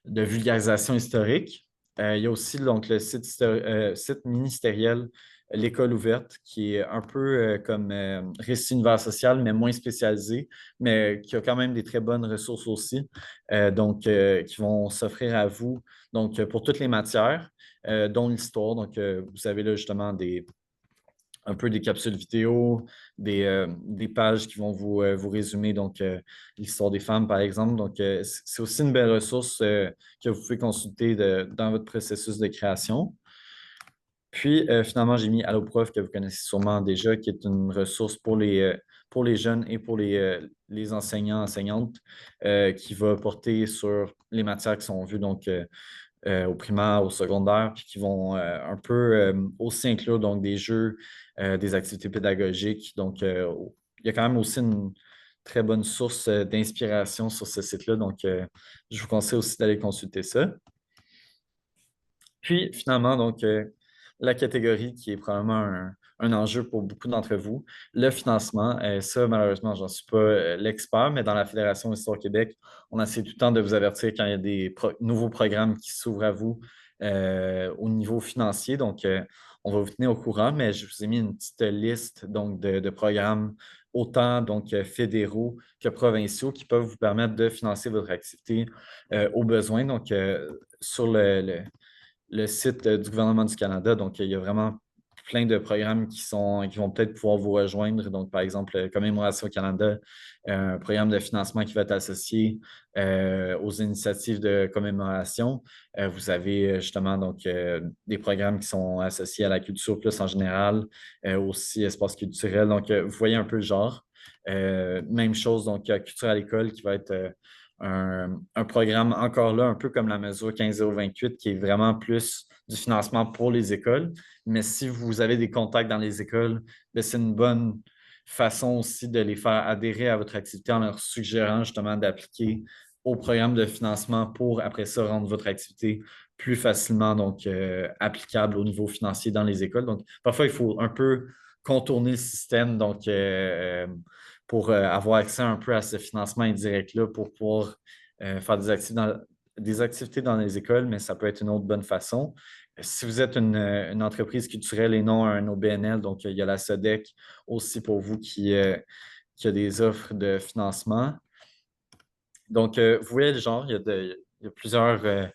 vulgarisation historique. Il y a aussi le site ministériel L'École ouverte, qui est un peu comme Récit Univers Social, mais moins spécialisé, mais qui a quand même des très bonnes ressources aussi, qui vont s'offrir à vous pour toutes les matières, dont l'histoire. Vous avez là justement un peu des capsules vidéo, des pages qui vont vous résumer l'histoire des femmes, par exemple. C'est aussi une belle ressource que vous pouvez consulter dans votre processus de création. Puis, finalement, j'ai mis Alloprof, que vous connaissez sûrement déjà, qui est une ressource pour les jeunes et pour les enseignants, enseignantes, qui va porter sur les matières qui sont vues au primaire, au secondaire, puis qui vont un peu aussi inclure des jeux, des activités pédagogiques. Il y a quand même aussi une très bonne source d'inspiration sur ce site-là. Je vous conseille aussi d'aller consulter ça. Puis, finalement, la catégorie qui est probablement un enjeu pour beaucoup d'entre vous, le financement. Ça, malheureusement, je n'en suis pas l'expert, mais dans la Fédération Histoire Québec, on essaie tout le temps de vous avertir quand il y a des nouveaux programmes qui s'ouvrent à vous au niveau financier. On va vous tenir au courant, mais je vous ai mis une petite liste de programmes autant fédéraux que provinciaux qui peuvent vous permettre de financer votre activité au besoin. Sur le site du gouvernement du Canada. Il y a vraiment plein de programmes qui vont peut-être pouvoir vous rejoindre. Par exemple, Commémoration Canada, un programme de financement qui va être associé aux initiatives de commémoration. Vous avez justement des programmes qui sont associés à la culture plus en général, aussi espace culturel. Vous voyez un peu le genre. Même chose, Culture à l'école qui va être un programme encore là, un peu comme la mesure 15028, qui est vraiment plus du financement pour les écoles. Mais si vous avez des contacts dans les écoles, c'est une bonne façon aussi de les faire adhérer à votre activité en leur suggérant justement d'appliquer au programme de financement pour, après ça, rendre votre activité plus facilement donc, applicable au niveau financier dans les écoles. Donc, parfois, il faut un peu contourner le système donc, pour avoir accès un peu à ce financement indirect-là pour pouvoir faire des activités dans les écoles, mais ça peut être une autre bonne façon. Si vous êtes une entreprise culturelle et non un OBNL, donc il y a la SODEC aussi pour vous qui a des offres de financement. Donc, vous voyez le genre, il y a plusieurs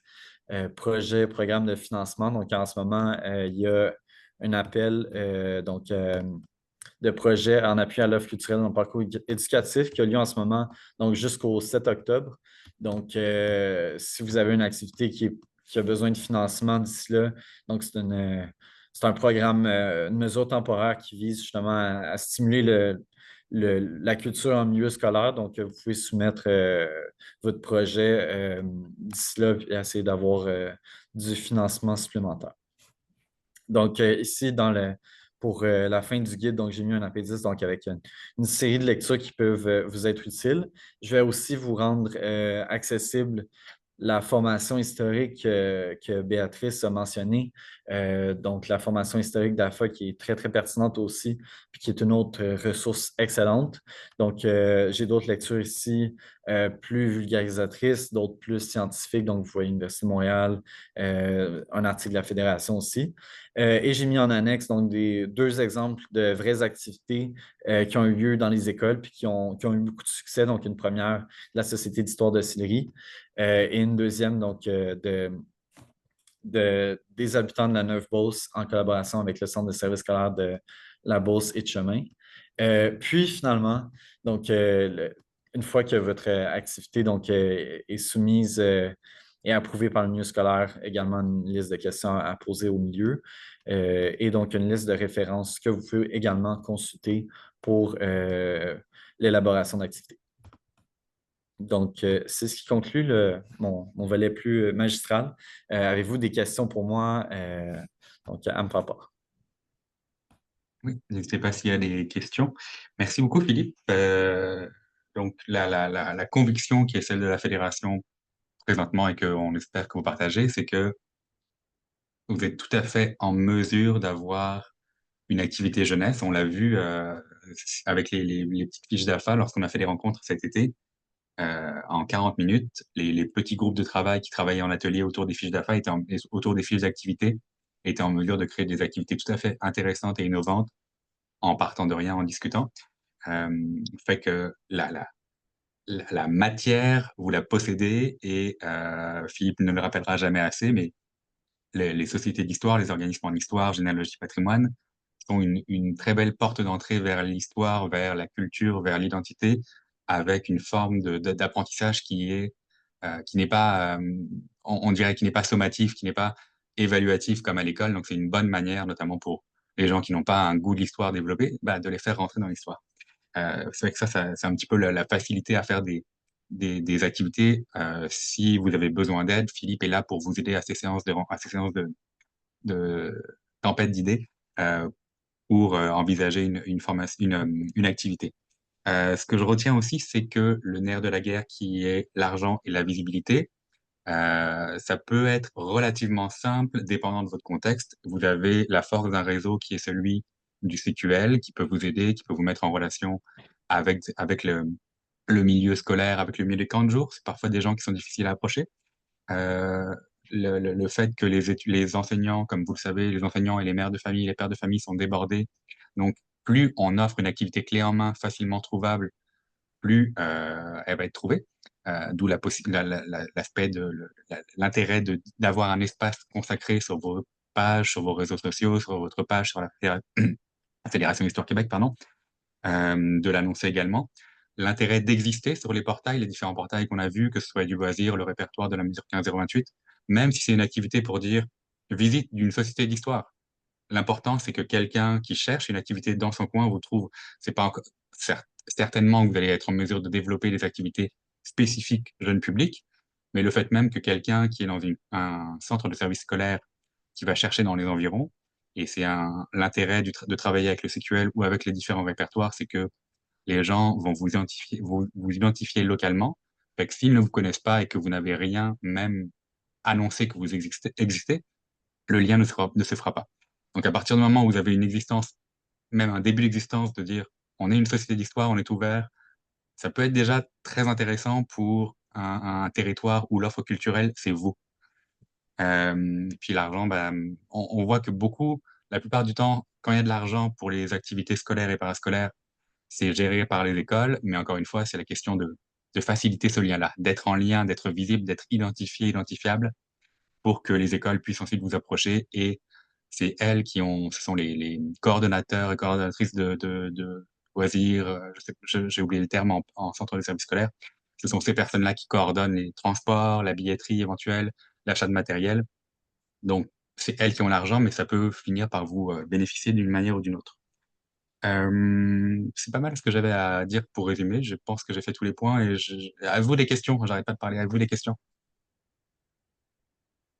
projets, programmes de financement. Donc, en ce moment, il y a un appel de projet en appui à l'offre culturelle dans le parcours éducatif qui a lieu en ce moment, donc jusqu'au 7 octobre. Donc, si vous avez une activité qui a besoin de financement d'ici là, donc c'est un programme, une mesure temporaire qui vise justement à stimuler la culture en milieu scolaire. Donc, vous pouvez soumettre votre projet d'ici là et essayer d'avoir du financement supplémentaire. Donc, ici, pour la fin du guide, donc j'ai mis un appendice donc avec une série de lectures qui peuvent vous être utiles. Je vais aussi vous rendre accessible la formation historique que Béatrice a mentionnée, donc la formation historique d'AFA qui est très, très pertinente aussi, puis qui est une autre ressource excellente. Donc, j'ai d'autres lectures ici plus vulgarisatrices, d'autres plus scientifiques. Donc, vous voyez l'Université de Montréal, un article de la Fédération aussi. Et j'ai mis en annexe donc deux exemples de vraies activités qui ont eu lieu dans les écoles puis qui ont eu beaucoup de succès. Donc, une première, la Société d'histoire de Sillery, et une deuxième, donc, des habitants de la Neuve-Beauce en collaboration avec le Centre de services scolaires de la Beauce et de Chemin. Puis, finalement, donc, une fois que votre activité donc, est soumise et approuvée par le milieu scolaire, également une liste de questions à poser au milieu et donc une liste de références que vous pouvez également consulter pour l'élaboration d'activités. Donc, c'est ce qui conclut mon volet plus magistral. Avez-vous des questions pour moi? Donc, à me faire part. Oui, n'hésitez pas s'il y a des questions. Merci beaucoup, Philippe. Donc, la conviction qui est celle de la Fédération présentement et qu'on espère que vous partagez, c'est que vous êtes tout à fait en mesure d'avoir une activité jeunesse. On l'a vu avec les petites fiches d'AFA lorsqu'on a fait des rencontres cet été. En 40 minutes, les petits groupes de travail qui travaillaient en atelier autour des fiches d'AFA, autour des fiches d'activité, étaient en mesure de créer des activités tout à fait intéressantes et innovantes en partant de rien, en discutant. Fait que la matière, vous la possédez et Philippe ne le rappellera jamais assez, mais les sociétés d'histoire, les organismes en histoire, généalogie, patrimoine, sont une très belle porte d'entrée vers l'histoire, vers la culture, vers l'identité, avec une forme d'apprentissage qui n'est pas, on dirait, qui n'est pas sommatif, qui n'est pas évaluatif comme à l'école. Donc, c'est une bonne manière, notamment pour les gens qui n'ont pas un goût de l'histoire développé, de les faire rentrer dans l'histoire. C'est vrai que ça c'est un petit peu la facilité à faire des activités. Si vous avez besoin d'aide, Philippe est là pour vous aider à ces séances de tempête d'idées pour envisager une activité. Ce que je retiens aussi, c'est que le nerf de la guerre, qui est l'argent et la visibilité, ça peut être relativement simple, dépendant de votre contexte. Vous avez la force d'un réseau qui est celui du CQL, qui peut vous aider, qui peut vous mettre en relation avec le milieu scolaire, avec le milieu des camps de jour. C'est parfois des gens qui sont difficiles à approcher. Euh, le fait que les enseignants, comme vous le savez, les enseignants et les mères de famille, les pères de famille sont débordés. Donc, plus on offre une activité clé en main, facilement trouvable, plus elle va être trouvée. D'où l'aspect l'intérêt d'avoir un espace consacré sur vos pages, sur vos réseaux sociaux, sur votre page, sur la Fédération Histoire Québec, pardon, de l'annoncer également. L'intérêt d'exister sur les portails, les différents portails qu'on a vus, que ce soit du loisir, le répertoire de la mesure 15028, même si c'est une activité pour dire visite d'une société d'histoire. L'important, c'est que quelqu'un qui cherche une activité dans son coin vous trouve. C'est pas encore, certainement que vous allez être en mesure de développer des activités spécifiques jeune public, mais le fait même que quelqu'un qui est dans un centre de service scolaire qui va chercher dans les environs, et c'est l'intérêt de travailler avec le CQL ou avec les différents répertoires, c'est que les gens vont vous identifier localement, Fait que s'ils ne vous connaissent pas et que vous n'avez rien, même annoncé que vous existez, le lien ne se fera pas. Donc à partir du moment où vous avez une existence, même un début d'existence, de dire: «On est une société d'histoire, on est ouvert», ça peut être déjà très intéressant pour un territoire où l'offre culturelle, c'est vous. Puis l'argent, on voit que la plupart du temps, quand il y a de l'argent pour les activités scolaires et parascolaires, c'est géré par les écoles, mais encore une fois, c'est la question de faciliter ce lien-là, d'être en lien, d'être visible, d'être identifié, identifiable, pour que les écoles puissent ensuite vous approcher et c'est elles ce sont les coordonnateurs et coordonnatrices de loisirs, j'ai oublié le terme en centre de service scolaire. Ce sont ces personnes-là qui coordonnent les transports, la billetterie éventuelle, l'achat de matériel. Donc c'est elles qui ont l'argent, mais ça peut finir par vous, bénéficier d'une manière ou d'une autre. C'est pas mal ce que j'avais à dire pour résumer. Je pense que j'ai fait tous les points et à vous des questions, j'arrête pas de parler, à vous des questions.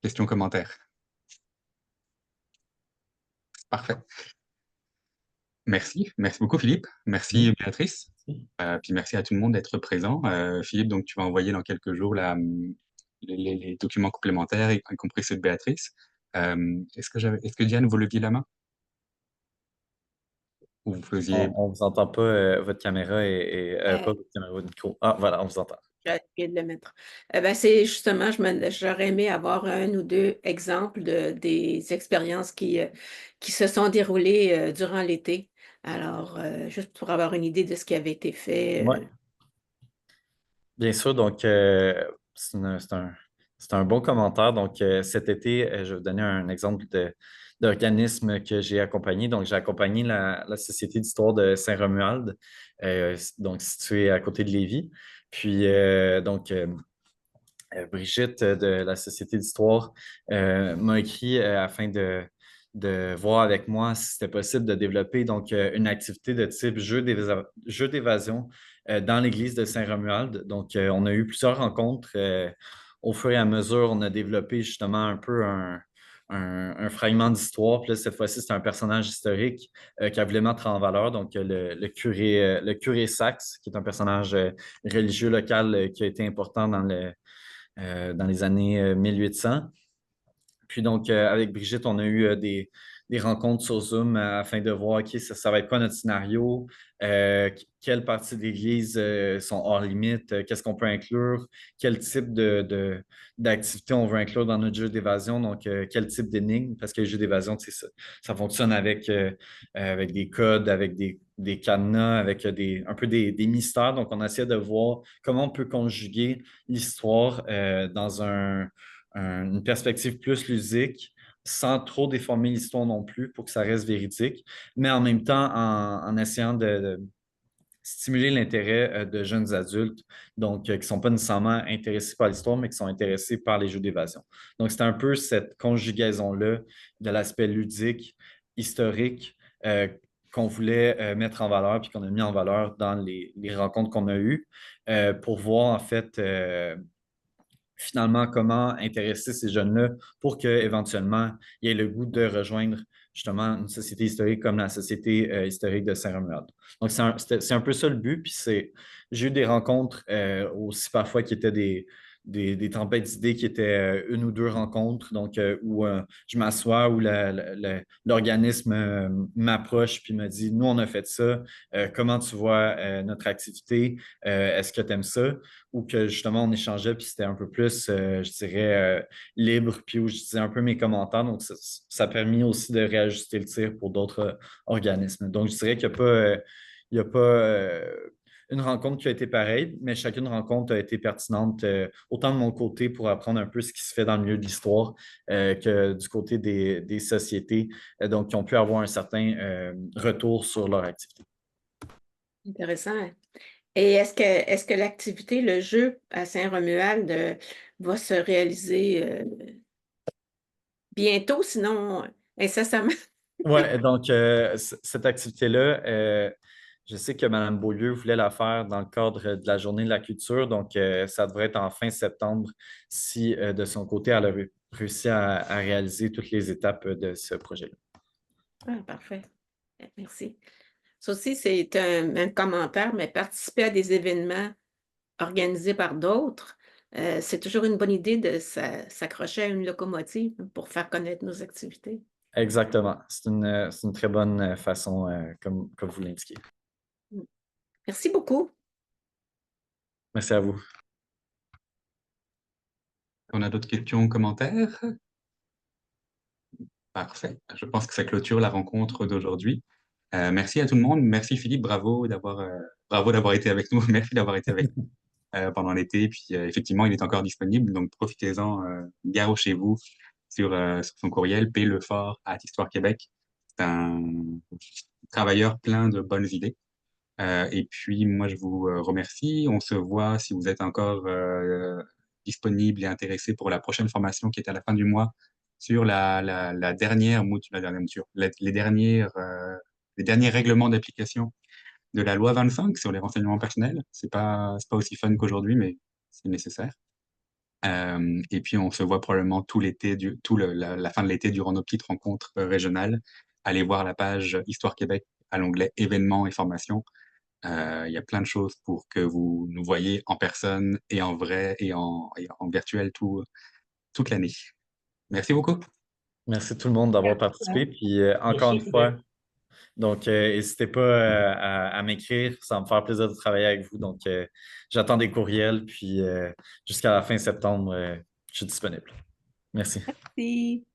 Questions, commentaires. Parfait. Merci beaucoup Philippe. Merci Béatrice. Puis merci à tout le monde d'être présent. Philippe, donc tu vas envoyer dans quelques jours les documents complémentaires, y compris ceux de Béatrice. Est-ce que Diane, vous leviez la main? Ou vous faisiez... On ne vous entend pas, votre caméra pas votre caméra, votre micro. Ah, voilà, on vous entend. J'ai essayé de le mettre. C'est justement, j'aurais aimé avoir un ou deux exemples des expériences qui se sont déroulées durant l'été. Alors, juste pour avoir une idée de ce qui avait été fait. Ouais. Bien sûr, donc c'est un bon commentaire. Donc cet été, je vais vous donner un exemple d'organisme que j'ai accompagné. Donc, j'ai accompagné la Société d'histoire de Saint-Romuald, donc située à côté de Lévis. Puis, Brigitte de la Société d'histoire m'a écrit afin de voir avec moi si c'était possible de développer donc, une activité de type jeu d'évasion dans l'église de Saint-Romuald. Donc, on a eu plusieurs rencontres. Au fur et à mesure, on a développé justement un peu un fragment d'histoire. Puis là, cette fois-ci, c'est un personnage historique qu'elle voulait mettre en valeur. Donc, le curé Saxe, qui est un personnage religieux local qui a été important dans les années 1800. Puis donc, avec Brigitte, on a eu des rencontres sur Zoom afin de voir, OK, ça va être quoi notre scénario, quelles parties de l'Église sont hors limite, qu'est-ce qu'on peut inclure, quel type d'activité on veut inclure dans notre jeu d'évasion, donc quel type d'énigme, parce que les jeux d'évasion, ça fonctionne avec des codes, avec des cadenas, avec un peu des mystères. Donc, on essaie de voir comment on peut conjuguer l'histoire dans une perspective plus ludique, sans trop déformer l'histoire non plus pour que ça reste véridique, mais en même temps en essayant de stimuler l'intérêt de jeunes adultes, donc qui ne sont pas nécessairement intéressés par l'histoire, mais qui sont intéressés par les jeux d'évasion. Donc, c'est un peu cette conjugaison-là de l'aspect ludique, historique, qu'on voulait mettre en valeur, puis qu'on a mis en valeur dans les rencontres qu'on a eues, pour voir en fait finalement comment intéresser ces jeunes-là pour qu'éventuellement, il y ait le goût de rejoindre justement une société historique comme la Société historique de Saint-Romuald. Donc, c'est un peu ça le but. Puis j'ai eu des rencontres aussi parfois qui étaient des tempêtes d'idées qui étaient une ou deux rencontres, donc où je m'assois, où l'organisme m'approche puis me dit, nous, on a fait ça, comment tu vois notre activité, est-ce que tu aimes ça? Ou que justement, on échangeait puis c'était un peu plus, je dirais, libre, puis où je disais un peu mes commentaires. Donc, ça a permis aussi de réajuster le tir pour d'autres organismes. Donc, je dirais qu'il n'y a pas une rencontre qui a été pareille, mais chacune rencontre a été pertinente, autant de mon côté pour apprendre un peu ce qui se fait dans le milieu de l'histoire que du côté des sociétés, donc qui ont pu avoir un certain retour sur leur activité. Intéressant. Et est-ce que l'activité, le jeu à Saint-Romuald va se réaliser bientôt, sinon incessamment? Oui, donc cette activité-là, je sais que Mme Beaulieu voulait la faire dans le cadre de la Journée de la culture, donc ça devrait être en fin septembre si de son côté, elle a réussi à réaliser toutes les étapes de ce projet-là. Ah, parfait. Merci. Ça aussi, c'est un commentaire, mais participer à des événements organisé par d'autres, c'est toujours une bonne idée de s'accrocher à une locomotive pour faire connaître nos activités. Exactement. C'est une très bonne façon, comme vous l'indiquez. Merci beaucoup. Merci à vous. On a d'autres questions ou commentaires? Parfait. Je pense que ça clôture la rencontre d'aujourd'hui. Merci à tout le monde. Merci Philippe, bravo d'avoir été avec nous. Merci d'avoir été avec nous pendant l'été. Puis effectivement, il est encore disponible, donc profitez-en, garochez-vous sur son courriel plefort@Histoire Québec. C'est un travailleur plein de bonnes idées. Et puis moi, je vous remercie. On se voit si vous êtes encore disponible et intéressé pour la prochaine formation qui est à la fin du mois sur la dernière mouture, les derniers règlements d'application de la loi 25 sur les renseignements personnels. C'est pas aussi fun qu'aujourd'hui, mais c'est nécessaire. Et puis on se voit probablement tout l'été, la fin de l'été durant nos petites rencontres régionales. Allez voir la page Histoire Québec à l'onglet événements et formations. Il y a plein de choses pour que vous nous voyez en personne et en vrai et en virtuel toute l'année. Merci beaucoup. Merci tout le monde d'avoir participé. Puis encore une fois, donc n'hésitez pas à m'écrire, ça va me faire plaisir de travailler avec vous. Donc j'attends des courriels, puis jusqu'à la fin septembre, je suis disponible. Merci. Merci.